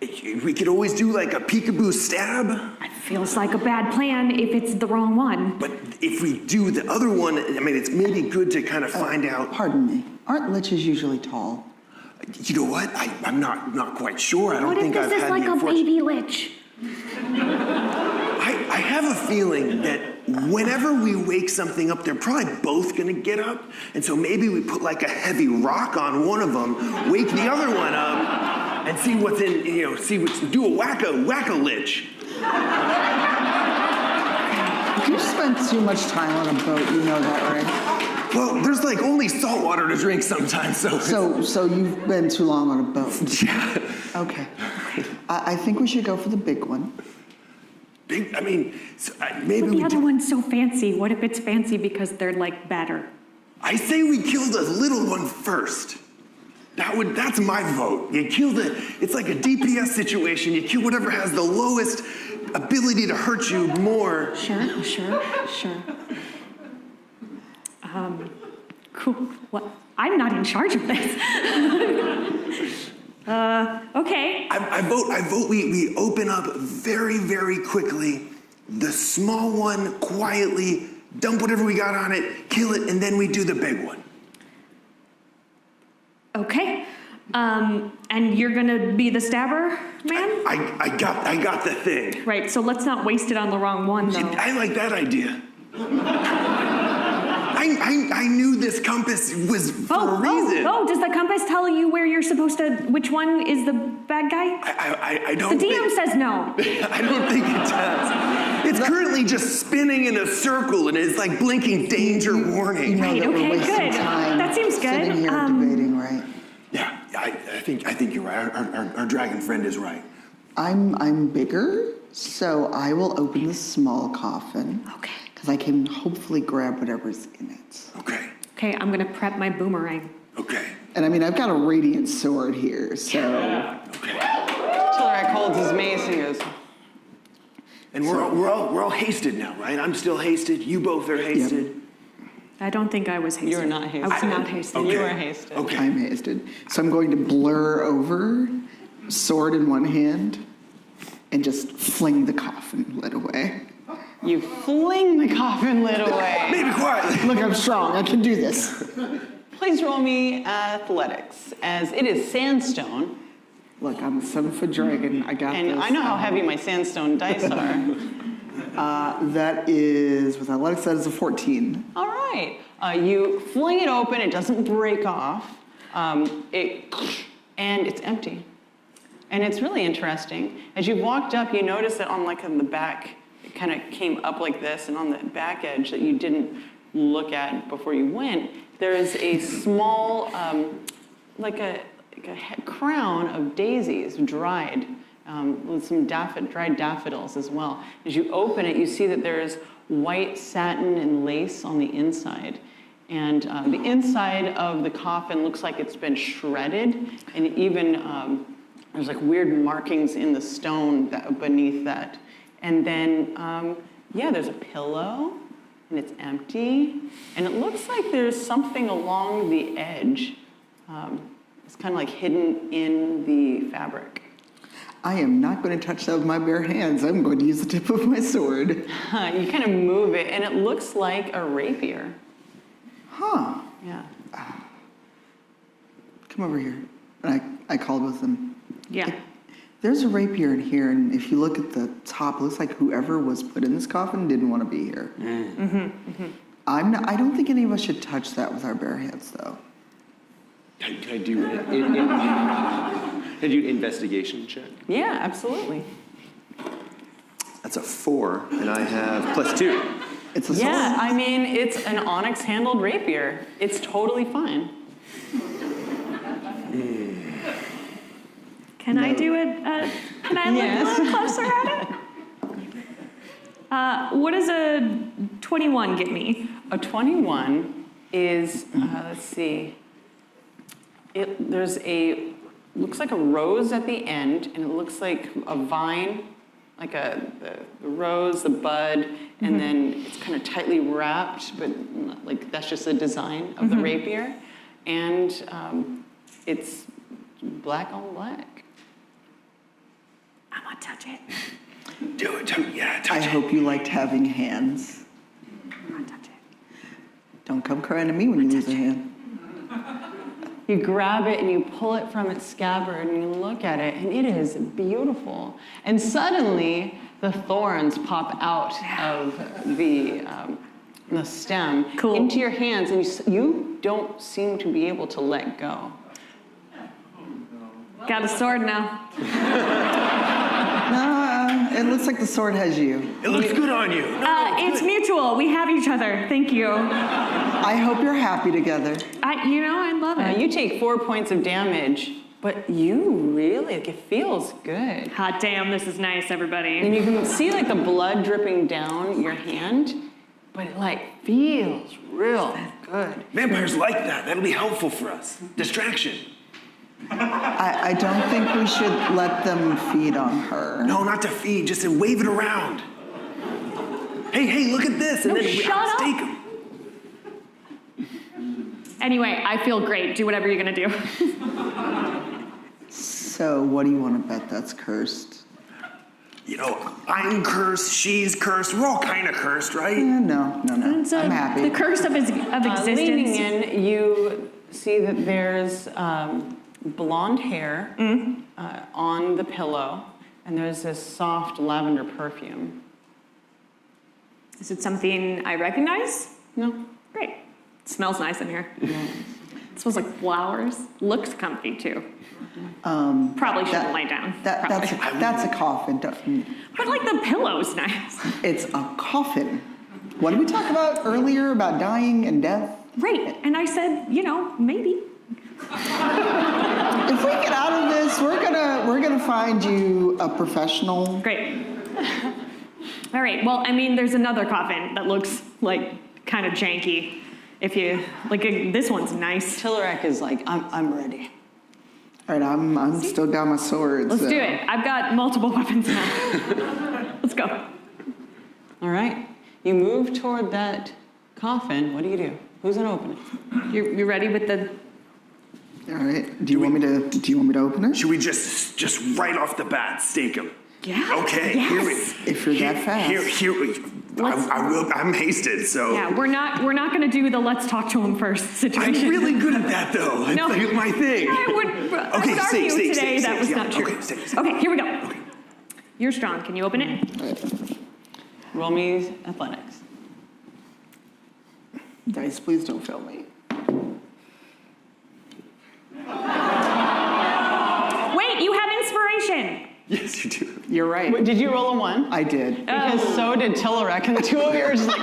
We could always do like a peekaboo stab. It feels like a bad plan if it's the wrong one. But if we do the other one, I mean, it's maybe good to kind of find out. Pardon me. Aren't liches usually tall? You know what? I'm not quite sure. I don't What if think I've this is had like the a baby lich? I have a feeling that whenever we wake something up, they're probably both gonna get up. And so maybe we put like a heavy rock on one of them, wake the other one up, and see what's in, do a wacko lich. You've spent too much time on a boat, you know that, right? Well, there's like only salt water to drink sometimes, so. So you've been too long on a boat. Yeah. Okay. I think we should go for the big one. Maybe But the we other do. one's so fancy. What if it's fancy because they're like better? I say we kill the little one first. That's my vote. You kill it's like a DPS situation. You kill whatever has the lowest ability to hurt you more. Sure. Cool. What? I'm not in charge of this. Okay. I vote we open up very, very quickly. The small one quietly, dump whatever we got on it, kill it, and then we do the big one. Okay. And you're gonna be the stabber, man? I got the thing. Right, so let's not waste it on the wrong one, though. I like that idea. I knew this compass was for a reason. Does the compass tell you where you're supposed to, which one is the bad guy? I don't The DM says no. I don't think it does. It's currently just spinning in a circle and it's like blinking danger warning. You know Right, that okay, we're wasting good. time That seems good. sitting here debating, right? Yeah, I think you're right. Our dragon friend is right. I'm bigger, so I will open the small coffin. Okay. Because I can hopefully grab whatever's in it. Okay. Okay, I'm gonna prep my boomerang. Okay. And I mean, I've got a radiant sword here, so. Okay. Childeric holds his mace and goes, And we're all hasted now, right? I'm still hasted. You both are hasted. I don't think I was hasted. You were not hasted. I was not hasted. Okay. You were hasted. Okay. I'm hasted. So I'm going to blur over, sword in one hand, and just fling the coffin lid away. You fling the coffin lid away. Maybe quietly. Look, I'm strong. I can do this. Please roll me athletics, as it is sandstone, Look, I'm a 7-foot dragon. I got and this. I know how heavy my sandstone dice are. That is, with athletics, that is a 14. All right. You fling it open. It doesn't break off. And it's empty. And it's really interesting. As you walked up, you notice that on the back, it kind of came up like this, and on the back edge that you didn't look at before you went, there's a small, like a crown of daisies, dried, with some dried daffodils as well. As you open it, you see that there's white satin and lace on the inside. And the inside of the coffin looks like it's been shredded, and even there's like weird markings in the stone beneath that. And then, there's a pillow, and it's empty, and it looks like there's something along the edge. It's kind of like hidden in the fabric. I am not going to touch that with my bare hands. I'm going to use the tip of my sword. You kind of move it, and it looks like a rapier. Huh. Yeah. Come over here. And I called with them. Yeah. There's a rapier in here, and if you look at the top, it looks like whoever was put in this coffin didn't want to be here. I don't think any of us should touch that with our bare hands, though. Can I do investigation check? Yeah, absolutely. That's a 4, and I have +2. It's a sword. Yeah, I mean, it's an onyx-handled rapier. It's totally fine. Can I do it? Can I look a little closer at it? What does a 21 get me? A 21 is, let's see, looks like a rose at the end, and it looks like a vine, like the rose, the bud, and then it's kind of tightly wrapped, but like that's just the design of the rapier. And it's black on black. I'm gonna touch it. Do it. Touch I it. hope you liked having hands. I'm gonna touch it. Don't come crying to me when you lose a hand. You grab it and you pull it from its scabbard and you look at it, and it is beautiful. And suddenly, the thorns pop out of the stem into your hands, and you don't seem to be able to let go. Got a sword now. It looks like the sword has you. It looks good on you. it's mutual. We have each other. Thank you. I hope you're happy together. I love it. You take 4 points of damage, but you really, like, it feels good. Hot damn, this is nice, everybody. And you can see like the blood dripping down your hand, but it like feels real good. Vampires like that. That'll be helpful for us. Distraction. I don't think we should let them feed on her. No, not to feed, just to wave it around. Hey, look at this, and No, then we shut up. stake them. Anyway, I feel great. Do whatever you're gonna do. So what do you want to bet that's cursed? You know, I'm cursed, she's cursed, we're all kind of cursed, right? No. It's I'm happy. the curse of existence. Leaning in, you see that there's blonde hair on the pillow, and there's this soft lavender perfume. Is it something I recognize? No. Great. It smells nice in here. It smells like flowers. Looks comfy too. Probably shouldn't lay down. That's a coffin. But like the pillow's nice. It's a coffin. What did we talk about earlier about dying and death? Right. And I said, maybe. If we get out of this, we're gonna find you a professional. Great. All right. Well, I mean, there's another coffin that looks like kind of janky. If you like, this one's nice. Tillerek is like, I'm ready. All right, I'm still down my swords. Let's do it. I've got multiple weapons now. Let's go. All right. You move toward that coffin. What do? Who's gonna open it? You ready with the? All right. Do you want me to open it? Should we just right off the bat stake him? Yeah. Okay. Yes. Here we. If you're that fast. I'm hasted, so. Yeah, we're not gonna do the let's talk to him first situation. I'm really good at that, though. No. It's like my thing. I would argue today that was not true. Okay, stake. Okay, here we go. Okay. You're strong. Can you open it? Roll me athletics. Dice, please don't fail me. Wait, you have inspiration. Yes, you do. You're right. Wait, did you roll a 1? I did. Because so did Tillerek, and the two of you are just like,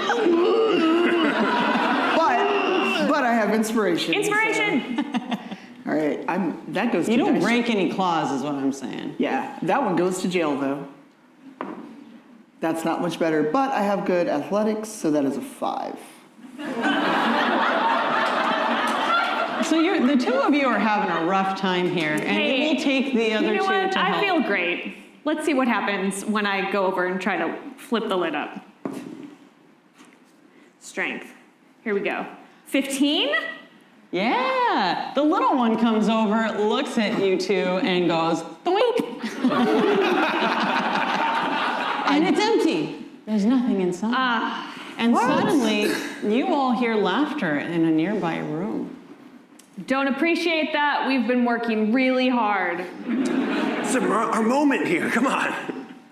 But I have inspiration. Inspiration. All right, that goes to you don't dice. break any claws, is what I'm saying. Yeah, that one goes to jail, though. That's not much better, but I have good athletics, so that is a 5. So the two of you are having a rough time here, and Hey, it will take the other You know two what? to help. I feel great. Let's see what happens when I go over and try to flip the lid up. Strength. Here we go. 15? Yeah. The little one comes over, looks at you two, and goes, doink. And it's empty. There's nothing inside. And suddenly, you all hear laughter in a nearby room. Don't appreciate that. We've been working really hard. It's our moment here. Come on.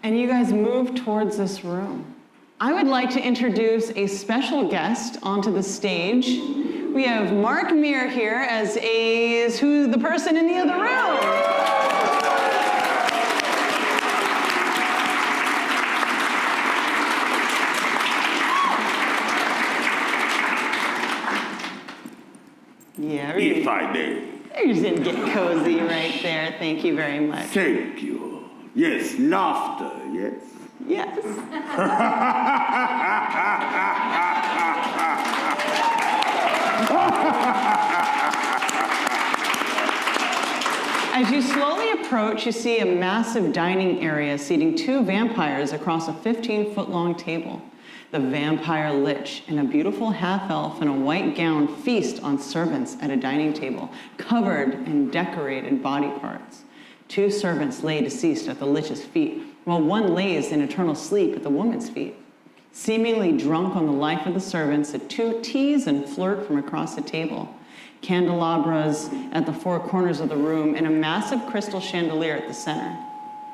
And you guys move towards this room. I would like to introduce a special guest onto the stage. We have Meer here as the person in the other room. Yeah, If I may. you're just gonna get cozy right there. Thank you very much. Thank you. Yes, laughter, yes. Yes. As you slowly approach, you see a massive dining area seating 2 vampires across a 15-foot-long table. The vampire lich and a beautiful half-elf in a white gown feast on servants at a dining table, covered in decorated body parts. 2 servants lay deceased at the lich's feet, while one lays in eternal sleep at the woman's feet. Seemingly drunk on the life of the servants, the 2 tease and flirt from across the table. Candelabras at the 4 corners of the room and a massive crystal chandelier at the center.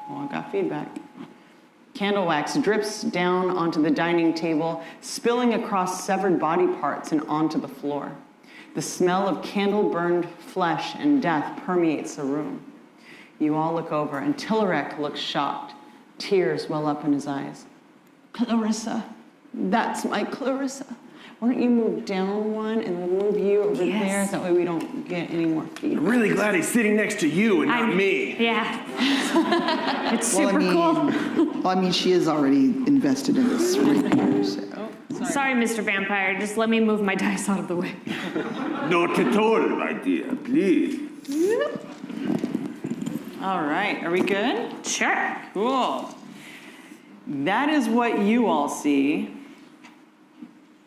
Oh, I got feedback. Candle wax drips down onto the dining table, spilling across severed body parts and onto the floor. The smell of candle-burned flesh and death permeates the room. You all look over, and Tillerek looks shocked. Tears well up in his eyes. Clarissa, That's my Clarissa. Why don't you move down one and we'll move you over there. That way we don't get any more feedback. I'm really glad he's sitting next to you and not me. Yeah. It's super cool. Well, I mean, she is already invested in this right here, so. Sorry, Mr. Vampire. Just let me move my dice out of the way. Not at all, my dear. Please. All right, are we good? Sure. Cool. That is what you all see.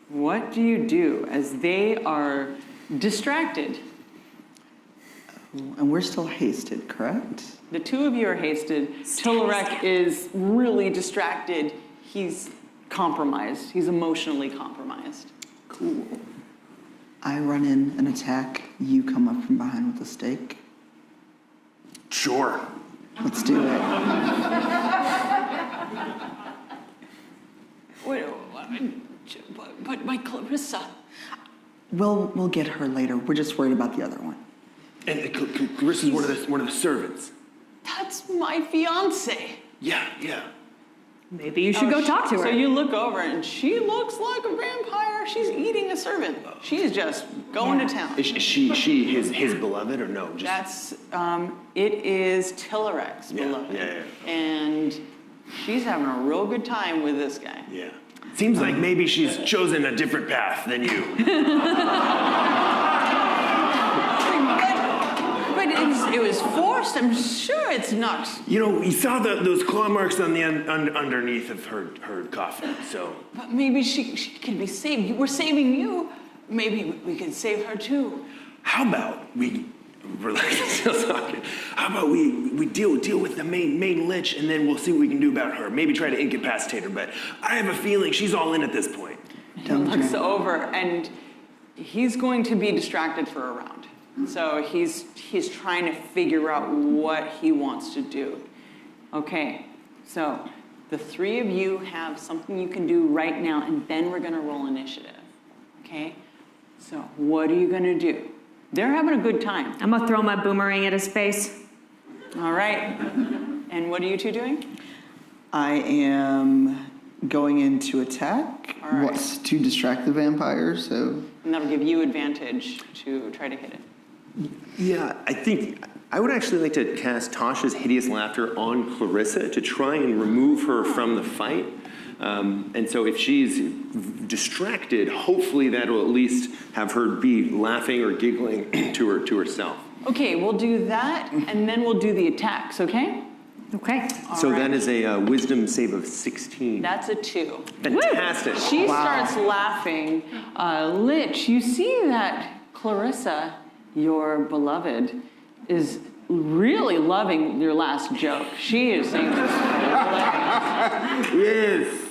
What do you do as they are distracted? And we're still hasted, correct? The two of you are hasted. Tillerek is really distracted. He's compromised. He's emotionally compromised. Cool. I run in and attack. You come up from behind with a stake. Sure. Let's do it. Wait, but my Clarissa. We'll get her later. We're just worried about the other one. And Carissa's one of the servants. That's my fiance. Yeah. Maybe you should go talk to her. So you look over and she looks like a vampire. She's eating a servant. She's just going to town. Is she his beloved or no? That's, it is Tillerek's beloved. Yeah. And she's having a real good time with this guy. Yeah. Seems like maybe she's chosen a different path than you. But it was forced. I'm sure it's not. You know, we saw those claw marks on the underneath of her coffin, so. But maybe she could be saved. We're saving you. Maybe we can save her too. How about we're still talking. How about we deal with the main lich, and then we'll see what we can do about her. Maybe try to incapacitate her, but I have a feeling she's all in at this point. He looks over, and he's going to be distracted for a round. So he's trying to figure out what he wants to do. Okay, so the three of you have something you can do right now, and then we're going to roll initiative. Okay? So what are you going to do? They're having a good time. I'm gonna throw my boomerang at his face. All right. And what are you two doing? I am going in to attack. All right. What's to distract the vampire, so. And that'll give you advantage to try to hit it. Yeah, I think I would actually like to cast Tasha's Hideous Laughter on Clarissa to try and remove her from the fight. And so if she's distracted, hopefully that'll at least have her be laughing or giggling to herself. Okay, we'll do that, and then we'll do the attacks, okay? Okay. So that is a wisdom save of 16. That's a 2. Fantastic. She starts laughing. Lich, you see that Clarissa, your beloved, is really loving your last joke. She is saying this.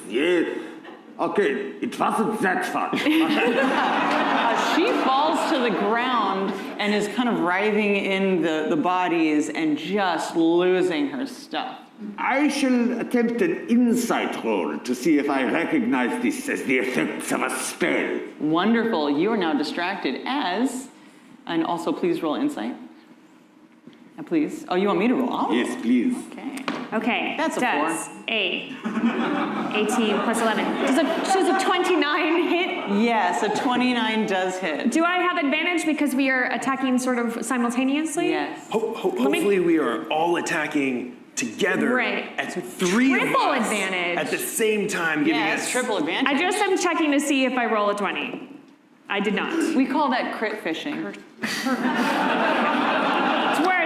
Yes. Okay, it wasn't that fun. She falls to the ground and is kind of writhing in the bodies and just losing her stuff. I shall attempt an insight roll to see if I recognize this as the effects of a spell. Wonderful. You are now distracted as, and also please roll insight. Please. Oh, you want me to roll? I'll roll. Yes, please. Okay. That's a 4. 18 plus 11. Does a 29 hit? Yes, a 29 does hit. Do I have advantage because we are attacking sort of simultaneously? Yes. Hopefully we are all attacking together. Right. As 3 of Triple us advantage. at the same time, giving Yes, us triple advantage. I just am checking to see if I roll a 20. I did not. We call that crit fishing. It's worth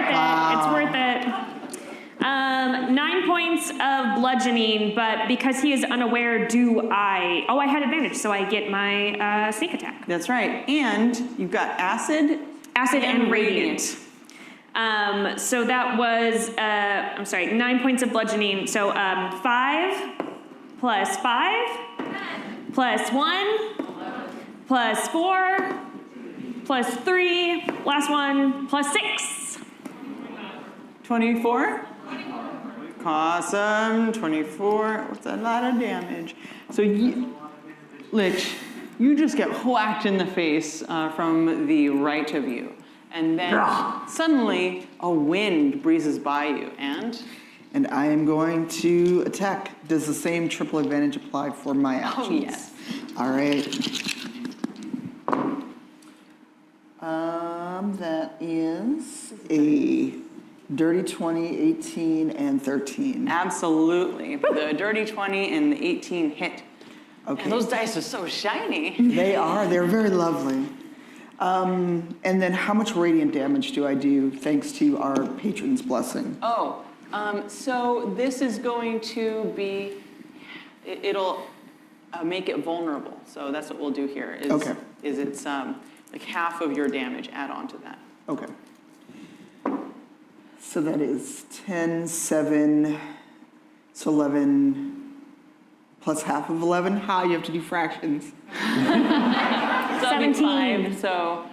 it. It's worth it. 9 points of bludgeoning, but because he is unaware, I had advantage, so I get my sneak attack. That's right. And you've got acid And radiant. So that was, 9 points of bludgeoning. So 5 plus 5 plus 1 plus 4 plus 3, last one, plus 6. 24? Awesome, 24. That's a lot of damage. So, Lich, you just get whacked in the face from the right of you. And then suddenly a wind breezes by you. And? And I am going to attack. Does the same triple advantage apply for my actions? Oh, yes. All right. That is a dirty 20, 18, and 13. Absolutely. The dirty 20 and the 18 hit. Okay. And those dice are so shiny. They are. They're very lovely. And then how much radiant damage do I do thanks to our patron's blessing? Oh, so this is going to be, it'll make it vulnerable. So that's what we'll do here. Is, Okay. Is it's like half of your damage add on to that. Okay. So that is 10, 7, so 11, plus half of 11. How? You have to do fractions. 17. So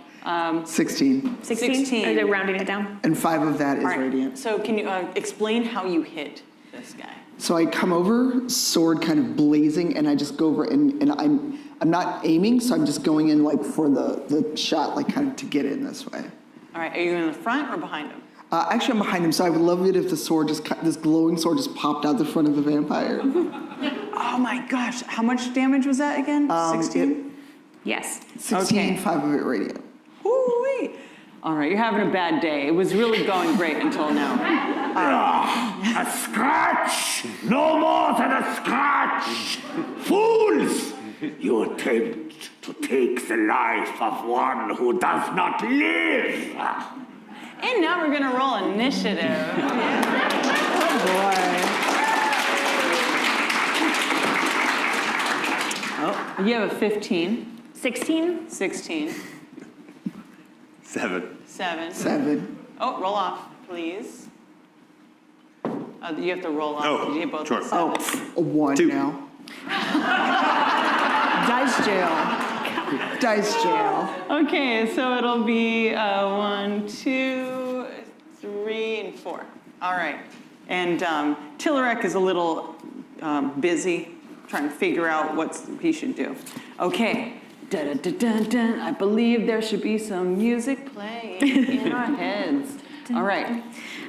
16. 16. Are they rounding it down? And 5 of that is all right. radiant. So can you explain how you hit this guy? So I come over, sword kind of blazing, and I just go over, and I'm not aiming, so I'm just going in like for the shot, like kind of to get in this way. All right, are you in the front or behind him? Actually, I'm behind him, so I would love it if the sword this glowing sword just popped out the front of the vampire. Oh my gosh, how much damage was that again? 16? Yes. 16, Okay. 5 of it radiant. Woo-wee. All right, you're having a bad day. It was really going great until now. A scratch! No more than a scratch! Fools! You attempt to take the life of one who does not live! And now we're gonna roll initiative. Oh Oh, you have a 15, 16? 16, 7. 7. boy. 7. Oh, roll off, please. You have to roll off. Oh, You get both sure. the Oh, sevens. a 1 2. now. Dice jail. Dice jail. Okay, so it'll be 1, 2, 3, and 4. All right. And Tillerek is a little busy trying to figure out what he should do. Okay. Dun-dun-dun-dun-dun. I believe there should be some music playing in our heads. All right.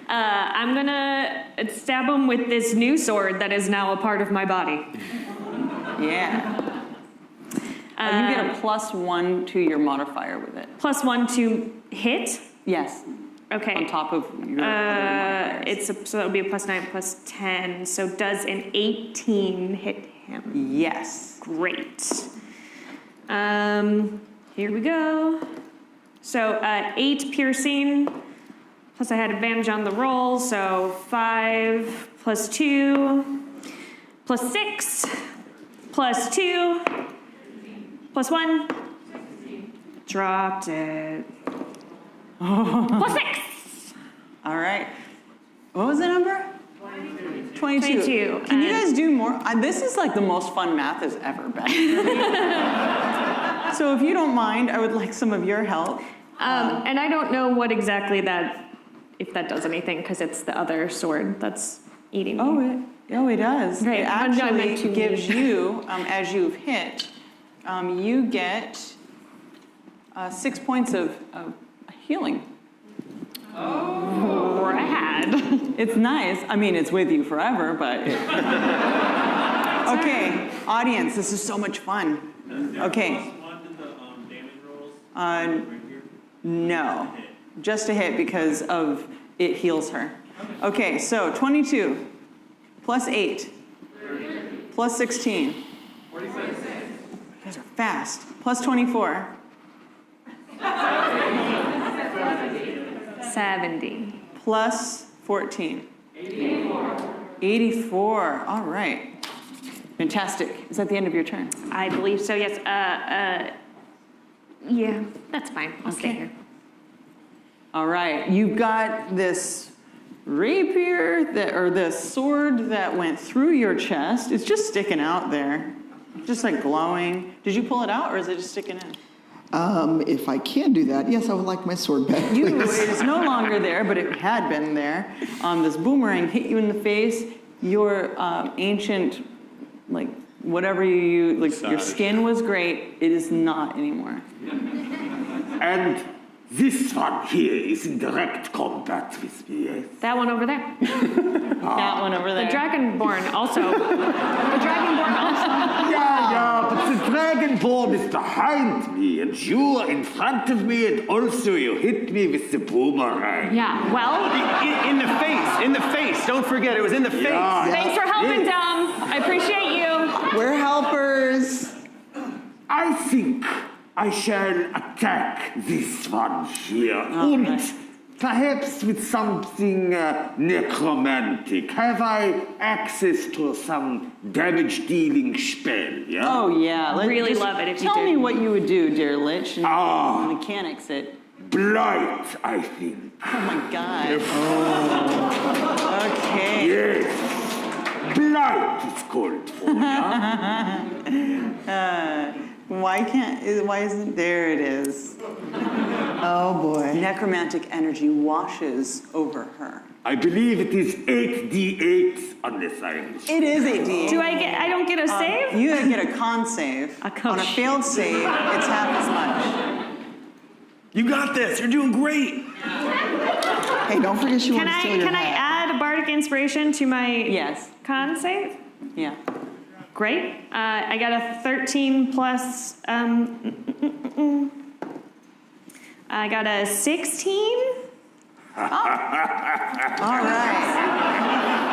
I'm gonna stab him with this new sword that is now a part of my body. Yeah. You get a +1 to your modifier with it. +1 to hit. Yes. Okay. On top of your other modifiers. So that would be a +9, +10. So does an 18 hit him? Yes. Great. Here we go. So 8 piercing, plus I had advantage on the roll, so 5 +2, +6, +2, +1. Dropped it. +6. All right. What was the number? 22. 22. Can you guys do more? This is like the most fun math has ever been. So if you don't mind, I would like some of your help. And I don't know what exactly if that does anything, because it's the other sword that's eating me. It does. Right. It I'm meant actually to gives leave. you, as you've hit, you get 6 points of healing. Rad. It's nice. I mean, it's with you forever, but. Okay, audience, this is so much fun. Okay. No, just a hit because of it heals her. Okay, so 22 +8 +16. 46. You guys are fast. +24. 70. +14. 84. All right. Fantastic. Is that the end of your turn? I believe so, yes. Yeah, that's fine. I'll stay Okay. here. All right. You've got this rapier or this sword that went through your chest. It's just sticking out there, just like glowing. Did you pull it out, or is it just sticking in? If I can do that, yes, I would like my sword back, It please. is no longer there, but it had been there. This boomerang hit you in the face. Your ancient, like whatever you use, like your skin was great. It is not anymore. And This one here is in direct combat with me, yes? That one over there. That one over there. The Dragonborn also. The Dragonborn also. Yeah, but the Dragonborn is behind me, and you are in front of me, and also you hit me with the boomerang. Yeah, well, In the face, in the face. Don't forget, it was in the face. Yeah. thanks for helping, Dom. I appreciate you. We're helpers. I think I shall attack this one here, and perhaps with something necromantic. Have I access to some damage-dealing spell, yeah? Oh, yeah. Really love it if you Tell did. me what you would do, dear Lich, and Ah. mechanics it. Blight, I think. Oh, my God. Okay. Yes. Blight is called for, yeah? Why isn't there it is? Oh boy. Necromantic energy washes over her. I believe it is 8d8 unless I'm... It is 8d8. I don't get a save? You get a con save. On a failed save, it's half as much. You got this. You're doing great. Hey, don't forget you want to steal your Can I hat. add a Bardic Inspiration to my Yes. con save? Yeah. Great. I got a 13 plus. I got a 16. All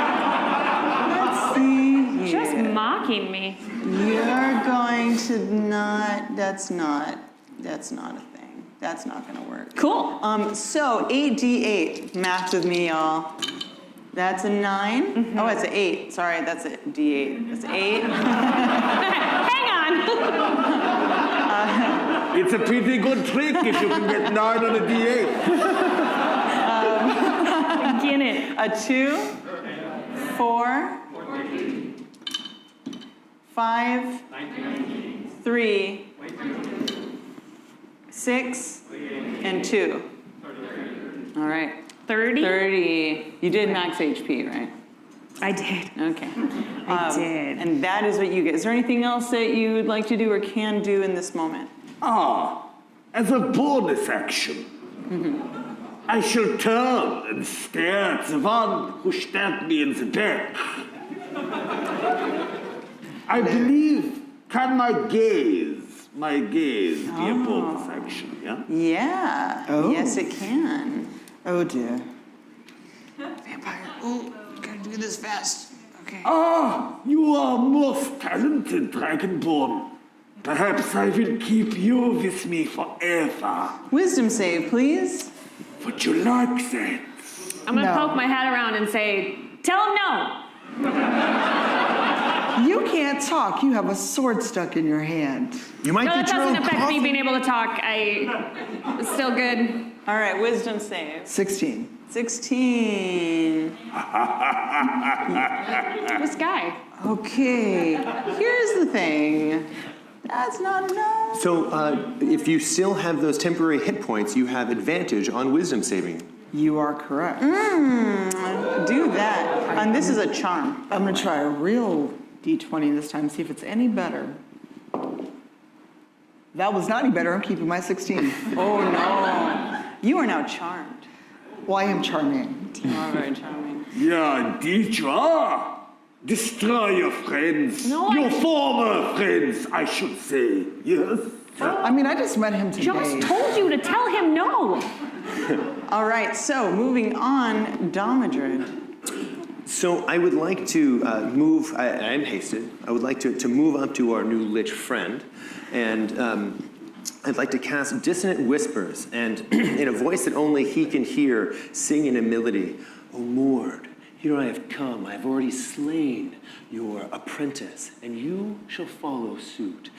right. Let's see here. Just mocking me. You're going to not. That's not a thing. That's not going to work. Cool. So 8d8. Math with me, y'all. That's a 9. Oh, it's an 8. Sorry, that's a d8. That's 8. Hang on. It's a pretty good trick if you can get 9 on a d8. Get it. A 2, 4, 5, 3, 6, and 2. All right. 30. 30. You did max HP, right? I did. Okay. I did. And that is what you get. Is there anything else that you would like to do or can do in this moment? As a bonus action, I shall turn and stare at the one who stabbed me in the back. I believe, can my gaze be a bonus action, yeah? Yeah. Oh. Yes, it can. Oh dear. Vampire. Oh, gotta do this fast. Okay. You are most talented, Dragonborn. Perhaps I will keep you with me forever. Wisdom save, please. Would you like that? I'm going to No. poke my hat around and say, tell him no. You can't talk. You have a sword stuck in your hand. You might No, that get your doesn't own affect me coffee. being able to talk. It's still good. All right, wisdom save. 16. 16. This guy. Okay. Here's the thing. That's not enough. So if you still have those temporary hit points, you have advantage on wisdom saving. You are correct. Do that. And this is a charm. I'm going to try a real d20 this time, see if it's any better. That was not any better. I'm keeping my 16. Oh, no. You are now charmed. Well, I am charming. You are very charming. Yeah, indeed you are. Destroy your friends. No, your I- former friends, I should say. Yes? I mean, I just met him today. Just told you to tell him no. All right, so moving on, Domadrid. So I would like to move, I am hasted, I would like to move up to our new Lich friend, and I'd like to cast Dissonant Whispers, and in a voice that only he can hear, sing in a melody, O Lord, here I have come, I have already slain your apprentice, and you shall follow suit.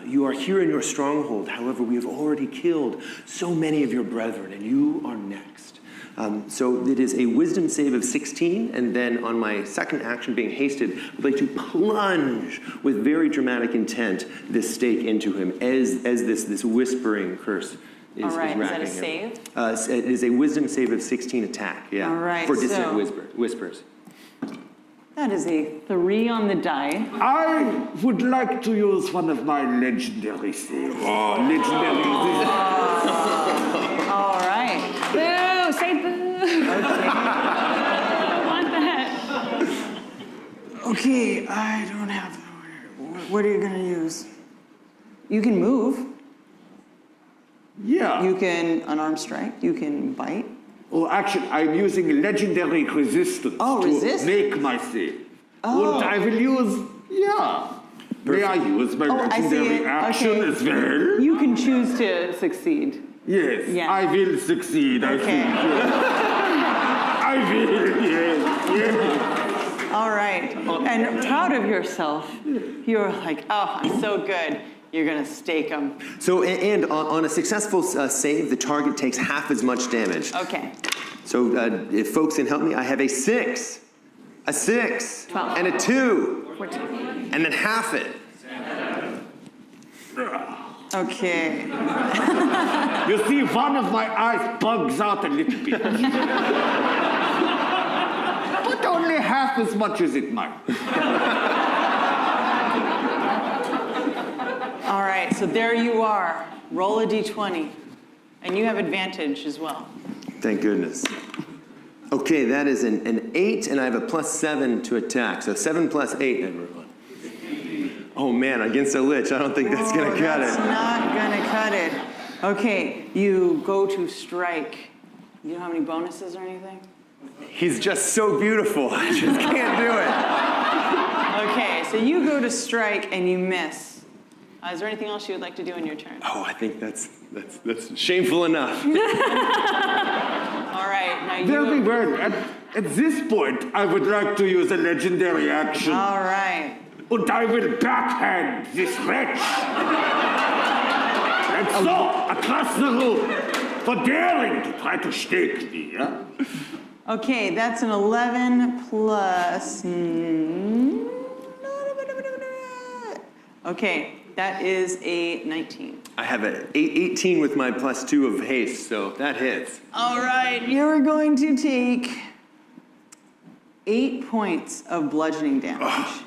You are here in your stronghold, however, we have already killed so many of your brethren, and you are next. So it is a wisdom save of 16, and then on my second action, being hasted, I'd like to plunge with very dramatic intent this stake into him as this whispering curse is All right, is that racking a him. save? It is a wisdom save of 16 attack, yeah. All right, for dissonant so- whispers. That is a 3 on the die. I would like to use one of my legendary saves. All Okay, I don't have the order. What are you gonna use? You can move. Yeah. You can unarmed strike. You can bite. Oh, actually, I'm using legendary resistance Oh, to resist? make my save. Oh. And I will use, May I use my Oh, I see legendary it. action Okay. as well? You can choose to succeed. Yes, Yeah. I will succeed, I Okay. think. Yes. I will, yes. All right. And proud of yourself. You're like, oh, I'm so good. You're gonna stake them. So, and on a successful save, the target takes half as much damage. Okay. So if folks can help me, I have a 6, a 6, 12. and a 2, 14. and then half it. Okay. You see, one of my eyes bugs out a little bit. But only half as much as it might. All right, so there you are. Roll a d20. And you have advantage as well. Thank goodness. Okay, that is an 8, and I have a +7 to attack. So 7 plus 8, everyone. Oh man, against a lich, I don't think that's gonna cut That's it. not gonna cut it. Okay, you go to strike. You don't have any bonuses or anything? He's just so beautiful, I just can't do it. Okay, so you go to strike and you miss. Is there anything else you would like to do in your turn? Oh, I think that's shameful enough. All right, now you... Very well. At this point, I would like to use a legendary action. All right. And I will backhand this wretch. And so, across the room, for daring to try to stake me, yeah? Okay, that's an 11 plus... Okay, that is a 19. I have an 18 with my +2 of haste, so that hits. All right, you're going to take 8 points of bludgeoning damage.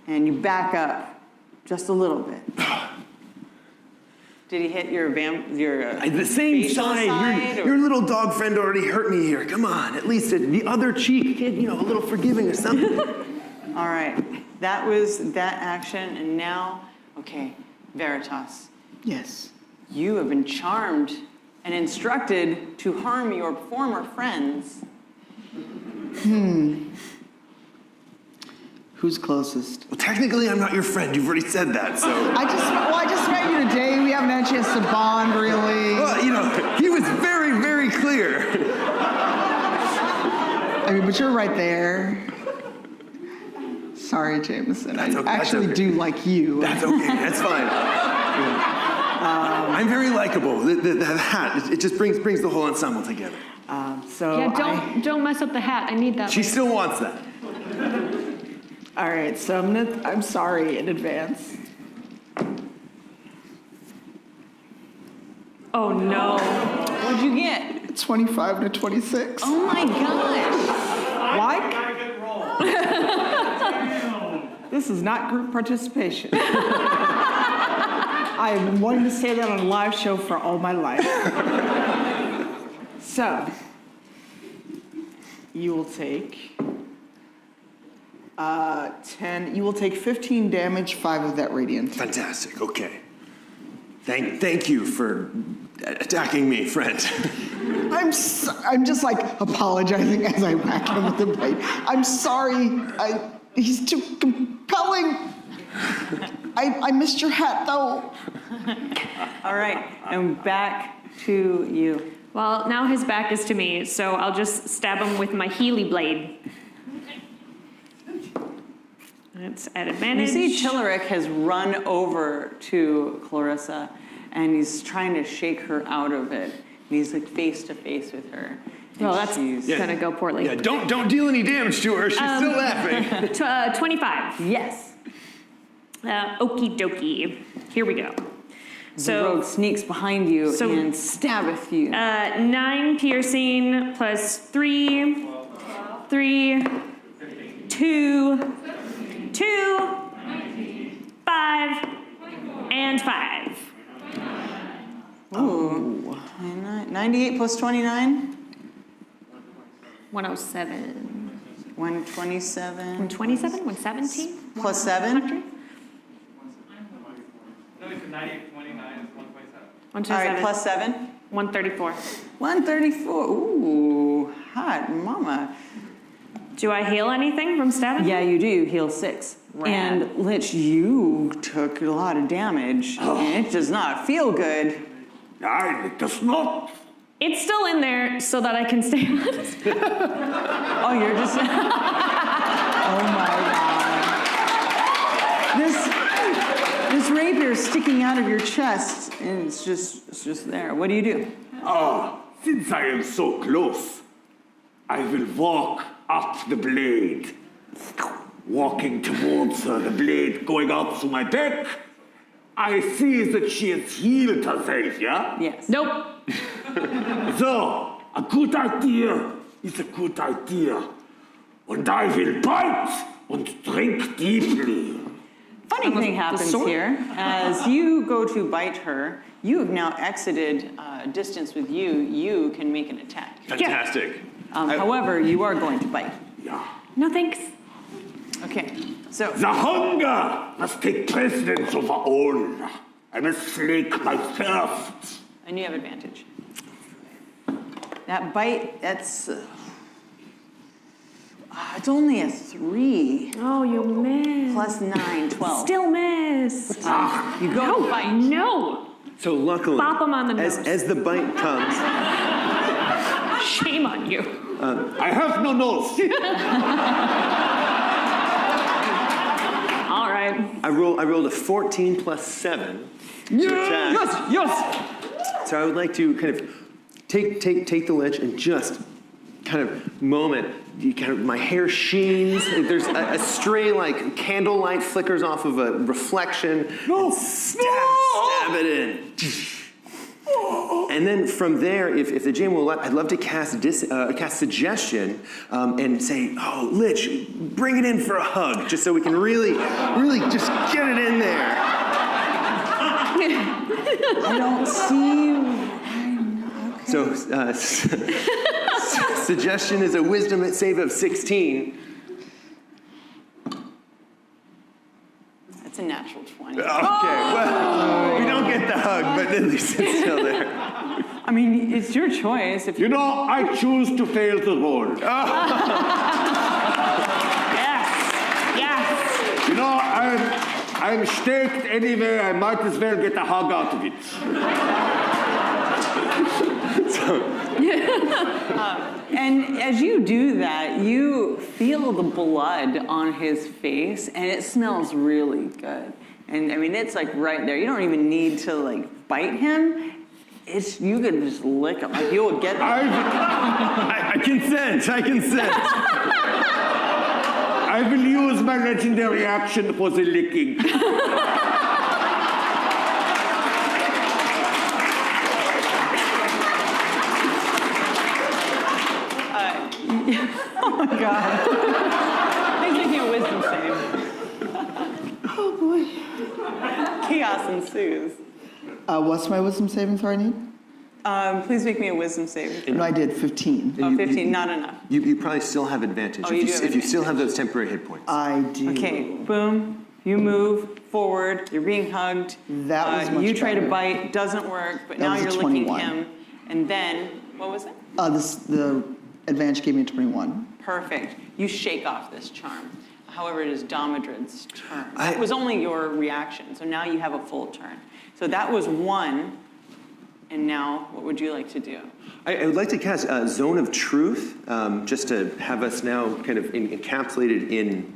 And you back up just a little bit. Did he hit your The same facial side. or- Your little dog friend already hurt me here. Come on, at least the other cheek, a little forgiving or something. All right, that was that action, and now, okay, Veritas, Yes. you have been charmed and instructed to harm your former friends. Who's closest? Well, technically, I'm not your friend. You've already said that, so. I just met you today. We haven't had a chance to bond, really. Well, he was very, very clear. I mean, but you're right there. Sorry, Jamison. I okay, that's actually okay. do like you. That's okay. That's fine. I'm very likable. The hat, it just brings the whole ensemble together. Yeah, don't mess up the hat. I need that. She still wants that. All right, so I'm sorry in advance. Oh no. What'd you get? 25 to 26. Oh my gosh. Why? This is not group participation. I have been wanting to say that on a live show for all my life. So, you will take 10. You will take 15 damage, 5 of that radiant. Fantastic. Okay. Thank you for attacking me, friend. I'm just like apologizing as I whack him with the blade. I'm sorry. He's too compelling. I missed your hat though. All right, and back to you. Well, now his back is to me, so I'll just stab him with my Healy blade. That's at You advantage. see Childeric has run over to Clarissa, and he's trying to shake her out of it. And he's like face to face with her. Well, that's she's- gonna go poorly. Yeah, don't deal any damage to her. She's still laughing. 25. Yes. Okie dokie. Here we go. The rogue sneaks behind you So- and stabbeth you. 9 piercing plus 3, 2, 5, and 5. Ooh. 98 plus 29? 107. 127. 127? 117? Plus 7? No, it's 98, 29 is 127. 127. All right, plus 7? 134. 134. Ooh, hot mama. Do I heal anything from stabbing? Yeah, you do. You heal 6. Rad. And Lich, you took a lot of damage. And it does not feel good. Nein, it does not. It's still in there so that I can stay honest. Oh, you're just. Oh my God. This rapier is sticking out of your chest, and it's just there. What do you do? Since I am so close, I will walk up the blade. Walking towards her, the blade going out through my back. I see that she has healed herself, yeah? Yes. Nope. So, a good idea is a good idea. And I will bite and drink deeply. Funny thing happens here. As you go to bite her, you have now exited distance with you. You can make an attack. Fantastic. However, you are going to bite. Yeah. No thanks. Okay, so The hunger must take precedence over all. I must slake my thirst. and you have advantage. That bite, that's it's only a 3 Oh, you missed. plus 9, 12. Still missed. You go to bite. No. So luckily, Bop 'em on the nose. as the bite comes, Shame on you. I have no nose. All right. I rolled a 14 plus 7 to attack. Yes. So I would like to kind of take the lich and just kind of moment. My hair sheens. There's a stray like candlelight flickers off of a reflection. No. Stab it in. And then from there, if the GM will let, I'd love to cast suggestion and say, "Oh, Lich, bring it in for a hug," just so we can really just get it in there. I don't see you. So, suggestion is a wisdom save of 16. That's a natural 20. Okay, well, we don't get the hug, but at least it's still there. I mean, it's your choice. If You know, I choose to fail the roll. Yes. You know, I'm staked anyway. I might as well get a hug out of it. And as you do that, you feel the blood on his face, and it smells really good. And I mean, it's like right there. You don't even need to like bite him. You could just lick him. Like you will get. I consent. I will use my legendary action for the licking. Oh my God. He's making a wisdom save. Oh boy. Chaos ensues. What's my wisdom saving throw I need? Please make me a wisdom save. No, I did 15. Oh, 15, not enough. You probably still have advantage Oh, you do have if you still have those temporary hit points. I do. Okay, boom. You move forward. You're being hugged. That was much You try to better. bite, doesn't work, but That now was a you're licking 21. him. And then, what was it? The advantage gave me a 21. Perfect. You shake off this charm. However, it is Domodrid's turn. I- It was only your reaction, so now you have a full turn. So that was 1, and now what would you like to do? I would like to cast Zone of Truth, just to have us now kind of encapsulated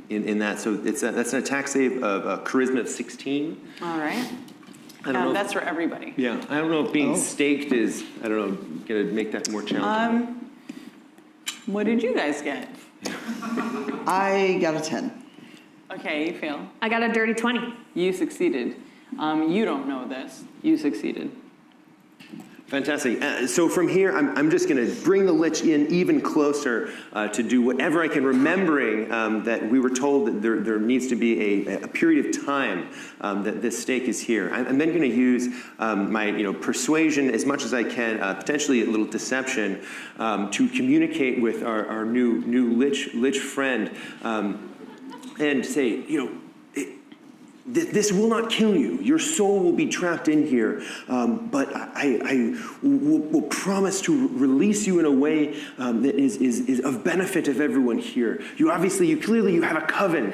in that. So that's an attack save of a charisma of 16. All right. I don't know. That's for everybody. Yeah, I don't know if being staked is, I don't know, going to make that more challenging. What did you guys get? I got a 10. Okay, you fail. I got a dirty 20. You succeeded. You don't know this. You succeeded. Fantastic. So from here, I'm just going to bring the Lich in even closer to do whatever I can, remembering that we were told that there needs to be a period of time that this stake is here. I'm then going to use my persuasion as much as I can, potentially a little deception, to communicate with our new Lich friend and say, this will not kill you. Your soul will be trapped in here, but I will promise to release you in a way that is of benefit of everyone here. You clearly have a coven.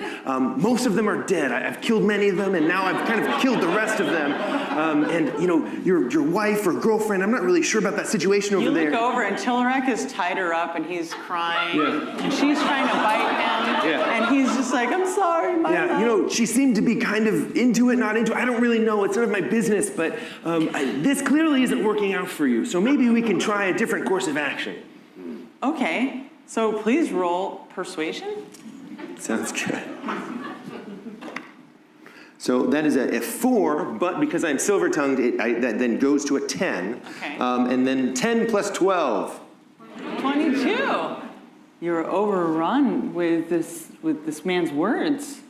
Most of them are dead. I've killed many of them, and now I've kind of killed the rest of them. And your wife or girlfriend, I'm not really sure about that situation over there. You look over, and Tillerek has tied her up, and he's crying, and she's trying to bite him, and he's just like, I'm sorry, my love. She seemed to be kind of into it, not into it. I don't really know. It's none of my business, but this clearly isn't working out for you. So maybe we can try a different course of action. Okay, so please roll persuasion. Sounds good. So that is a 4, but because I'm silver-tongued, that then goes to a 10. Okay. And then 10 plus 12. 22. You're overrun with this man's words.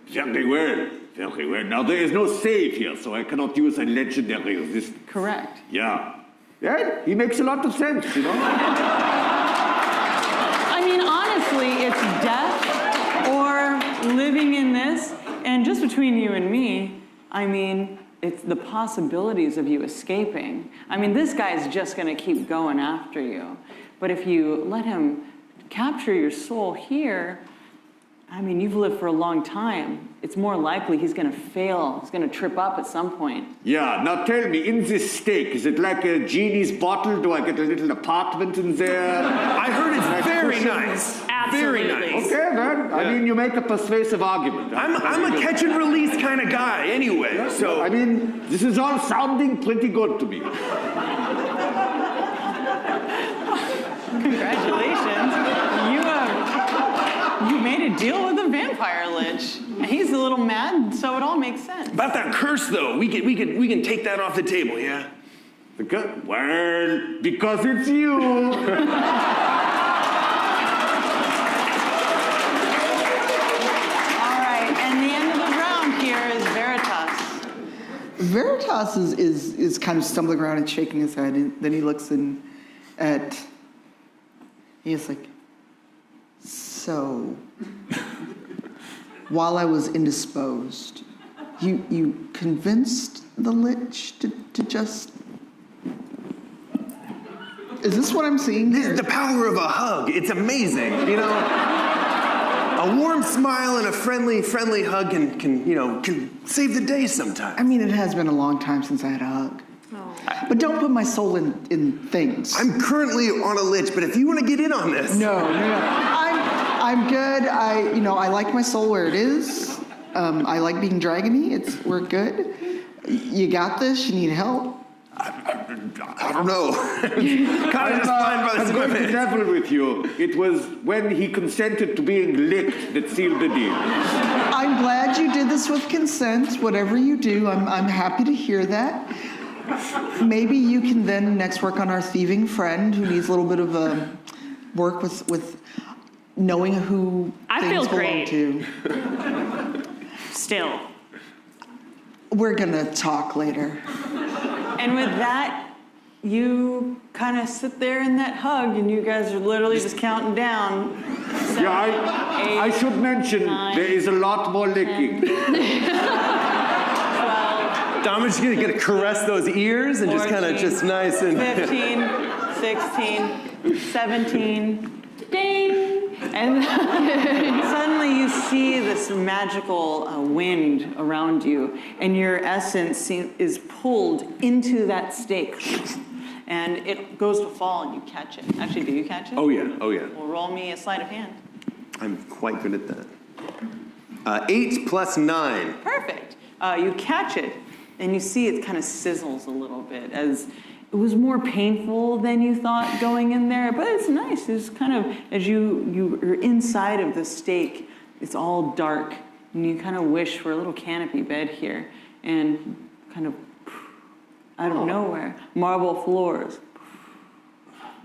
Very well, very well. Now, there is no save here, so I cannot use a legendary resistance. Correct. Yeah. Yeah, he makes a lot of sense, I mean, honestly, it's death or living in this. And just between you and me, I mean, it's the possibilities of you escaping. I mean, this guy's just going to keep going after you. But if you let him capture your soul here, I mean, you've lived for a long time. It's more likely he's going to fail. He's going to trip up at some point. Yeah, now tell me, in this stake, is it like a genie's bottle? Do I get a little apartment in there? I heard it's very nice. Absolutely. Very nice. Okay, then. I mean, you make a persuasive argument. I'm a catch and release kind of guy anyway, so. I mean, this is all sounding pretty good to me. Congratulations. You made a deal with a vampire lich. And he's a little mad, so it all makes sense. About that curse, though, we can take that off the table, yeah? Well, because it's you. All right, and the end of the round here is Veritas. Veritas is kind of stumbling around and shaking his head, and then he looks at. He's like, so, while I was indisposed, you convinced the lich to just. Is this what I'm seeing here? The power of a hug, it's amazing, A warm smile and a friendly hug can save the day sometimes. I mean, it has been a long time since I had a hug. But don't put my soul in things. I'm currently on a lich, but if you want to get in on this. No. I'm good. I like my soul where it is. I like being dragony. We're good. You got this? You need help? I don't know. Kind of just flying by the I'm going to swimming. level with you. It was when he consented to being licked that sealed the deal. I'm glad you did this with consent. Whatever you do, I'm happy to hear that. Maybe you can then next work on our thieving friend who needs a little bit of work with knowing who things belong to. Still. We're gonna talk later. And with that, you kind of sit there in that hug, and you guys are literally just counting down. 7, I should mention 9, there is a lot more licking. 12, I'm just gonna caress those ears and 14, just kind of just nice and 15, 16, 17, ding! And suddenly you see this magical wind around you, and your essence is pulled into that stake. And it goes to fall, and you catch it. Actually, do you catch it? Oh yeah. Well, roll me a sleight of hand. I'm quite good at that. 8 plus 9. Perfect. You catch it, and you see it kind of sizzles a little bit as it was more painful than you thought going in there, but it's nice. It's kind of, as you're inside of the stake, it's all dark, and you kind of wish for a little canopy bed here, and kind of out of nowhere, marble floors.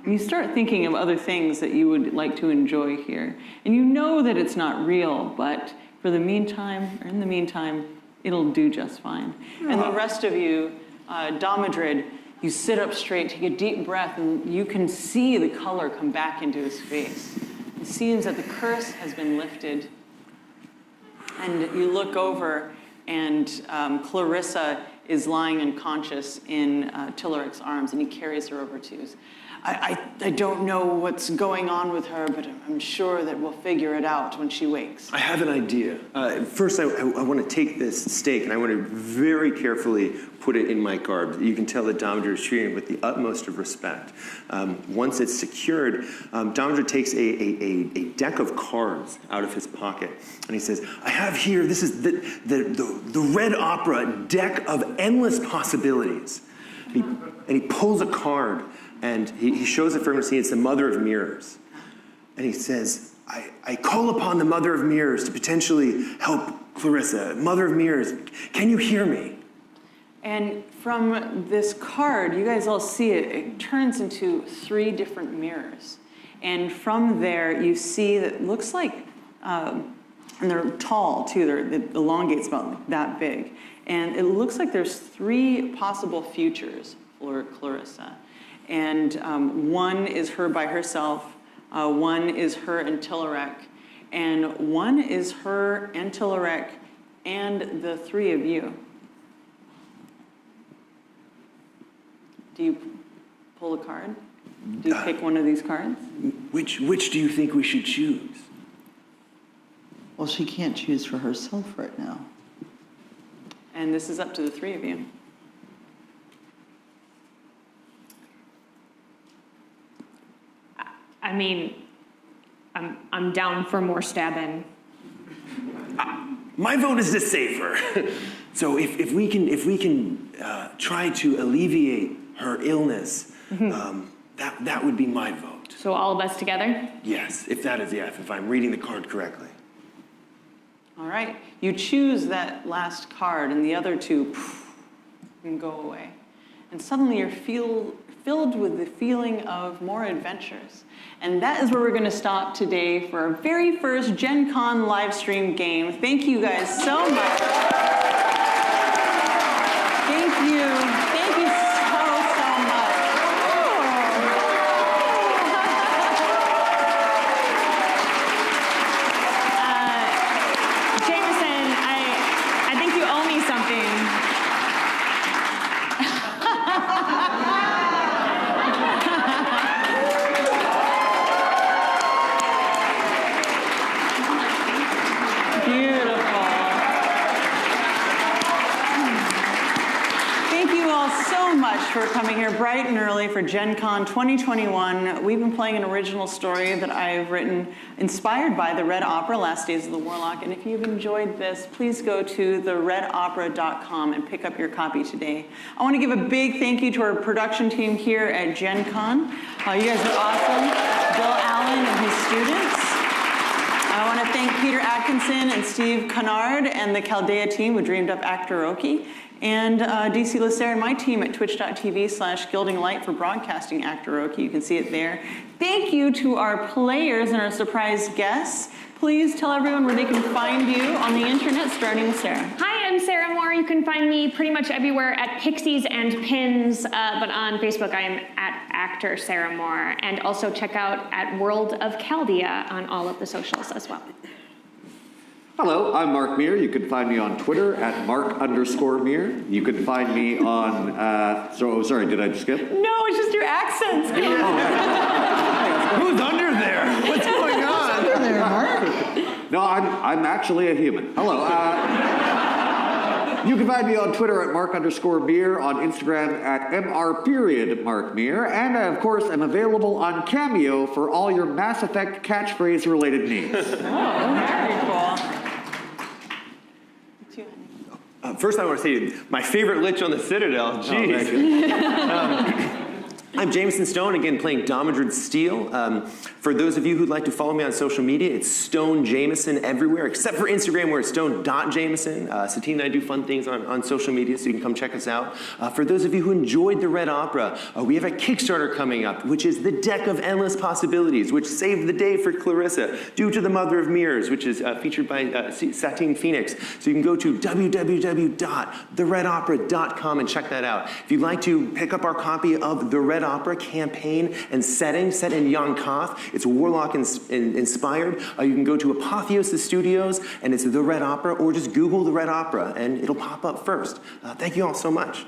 And you start thinking of other things that you would like to enjoy here. And you know that it's not real, but in the meantime, it'll do just fine. And the rest of you, Domadrid, you sit up straight, take a deep breath, and you can see the color come back into his face. It seems that the curse has been lifted. And you look over, and Clarissa is lying unconscious in Tillerek's arms, and he carries her over to you. I don't know what's going on with her, but I'm sure that we'll figure it out when she wakes. I have an idea. First, I want to take this stake, and I want to very carefully put it in my garb. You can tell that Domadrid is treating it with the utmost of respect. Once it's secured, Domadrid takes a deck of cards out of his pocket, and he says, I have here, this is the Red Opera deck of endless possibilities. And he pulls a card, and he shows it for everyone to see. It's the Mother of Mirrors. And he says, I call upon the Mother of Mirrors to potentially help Clarissa. Mother of Mirrors, can you hear me? And from this card, you guys all see it, it turns into 3 different mirrors. And from there, you see that it looks like, and they're tall too, it elongates about that big. And it looks like there's 3 possible futures for Clarissa. And one is her by herself, one is her and Tillerek, and one is her and Tillerek and the 3 of you. Do you pull a card? Do you pick one of these cards? Which do you think we should choose? Well, she can't choose for herself right now. And this is up to the 3 of you. I mean, I'm down for more stabbing. My vote is to save her. So if we can try to alleviate her illness, that would be my vote. So all of us together? Yes, if I'm reading the card correctly. All right, you choose that last card, and the other 2 can go away. And suddenly you're filled with the feeling of more adventures. And that is where we're going to stop today for our very first Gen Con live stream game. Thank you guys so much. Thank you. Thank you so much. Jamison, I think you owe me something. For coming here bright and early for Gen Con 2021. We've been playing an original story that I've written inspired by the Red Opera, Last Days of the Warlock. And if you've enjoyed this, please go to theredopera.com and pick up your copy today. I want to give a big thank you to our production team here at Gen Con. You guys are awesome. Bill Allen and his students. I want to thank Peter Atkinson and Steve Kennard and the Chaldea team who dreamed up Actoroke. And DC Lacer and my team at twitch.tv/gildinglight for broadcasting Actoroke. You can see it there. Thank you to our players and our surprise guests. Please tell everyone where they can find you on the internet, starting with Sarah. Hi, I'm Sarah Moore. You can find me pretty much everywhere at Pixies and Pins, but on Facebook I am at Actor Sarah Moore. And also check out at World of Chaldea on all of the socials as well. Hello, I'm Mark Meer. You can find me on Twitter at Mark_Meer. You can find me on, sorry, did I just skip? No, it's just your accents. Who's under there? What's going on? Who's under there, Mark? No, I'm actually a human. Hello. You can find me on Twitter at Mark_Meer, on Instagram at MR_Mark Meer, and of course, I'm available on Cameo for all your Mass Effect catchphrase related needs. Oh, very cool. First, I want to say my favorite lich on the Citadel. Jeez. I'm Jamison Stone, again playing Domidrid Steel. For those of you who'd like to follow me on social media, it's Stone Jamison everywhere, except for Instagram where it's stone.jamison. Satine and I do fun things on social media, so you can come check us out. For those of you who enjoyed the Red Opera, we have a Kickstarter coming up, which is The Deck of Endless Possibilities, which saved the day for Clarissa due to the Mother of Mirrors, which is featured by Satine Phoenix. So you can go to www.theredopera.com and check that out. If you'd like to pick up our copy of The Red Opera campaign and setting, set in Yon Koth, it's Warlock inspired. You can go to Apotheosis Studios and it's The Red Opera, or just Google The Red Opera and it'll pop up first. Thank you all so much.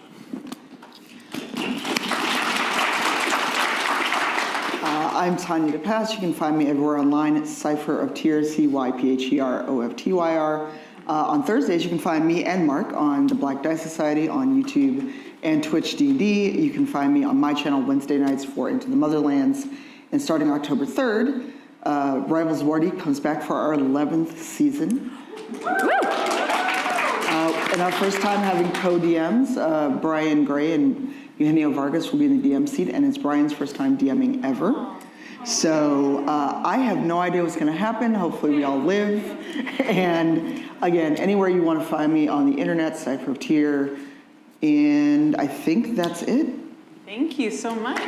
I'm Tanya DePass. You can find me everywhere online at Cypher of Tears, CYPHEROFTYR. On Thursdays, you can find me and Mark on the Black Die Society on YouTube and Twitch D&D. You can find me on my channel Wednesday nights for Into the Motherlands. And starting October 3rd, Rivals of Waterdeep comes back for our 11th season. And our first time having co-DMs, Brian Gray and Eugenio Vargas will be in the DM seat, and it's Brian's first time DMing ever. So I have no idea what's going to happen. Hopefully we all live. And again, anywhere you want to find me on the internet, Cypher of Tear. And I think that's it. Thank you so much.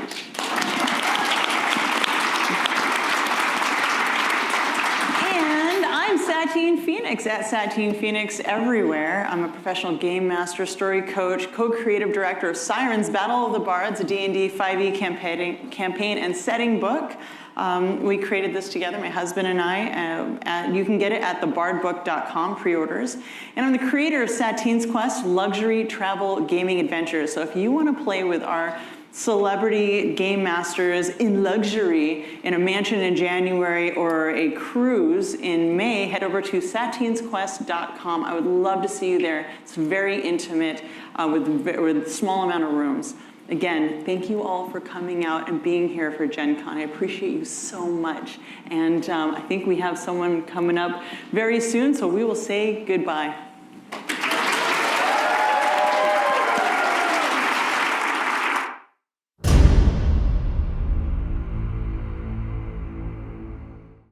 And I'm Satine Phoenix at Satine Phoenix everywhere. I'm a professional game master, story coach, co-creative director of Sirens Battle of the Bards, a D&D 5e campaign and setting book. We created this together, my husband and I. You can get it at thebardbook.com, pre-orders. And I'm the creator of Satine's Quest, luxury travel gaming adventures. So if you want to play with our celebrity game masters in luxury in a mansion in January or a cruise in May, head over to satinesquest.com. I would love to see you there. It's very intimate with a small amount of rooms. Again, thank you all for coming out and being here for Gen Con. I appreciate you so much. And I think we have someone coming up very soon, so we will say goodbye.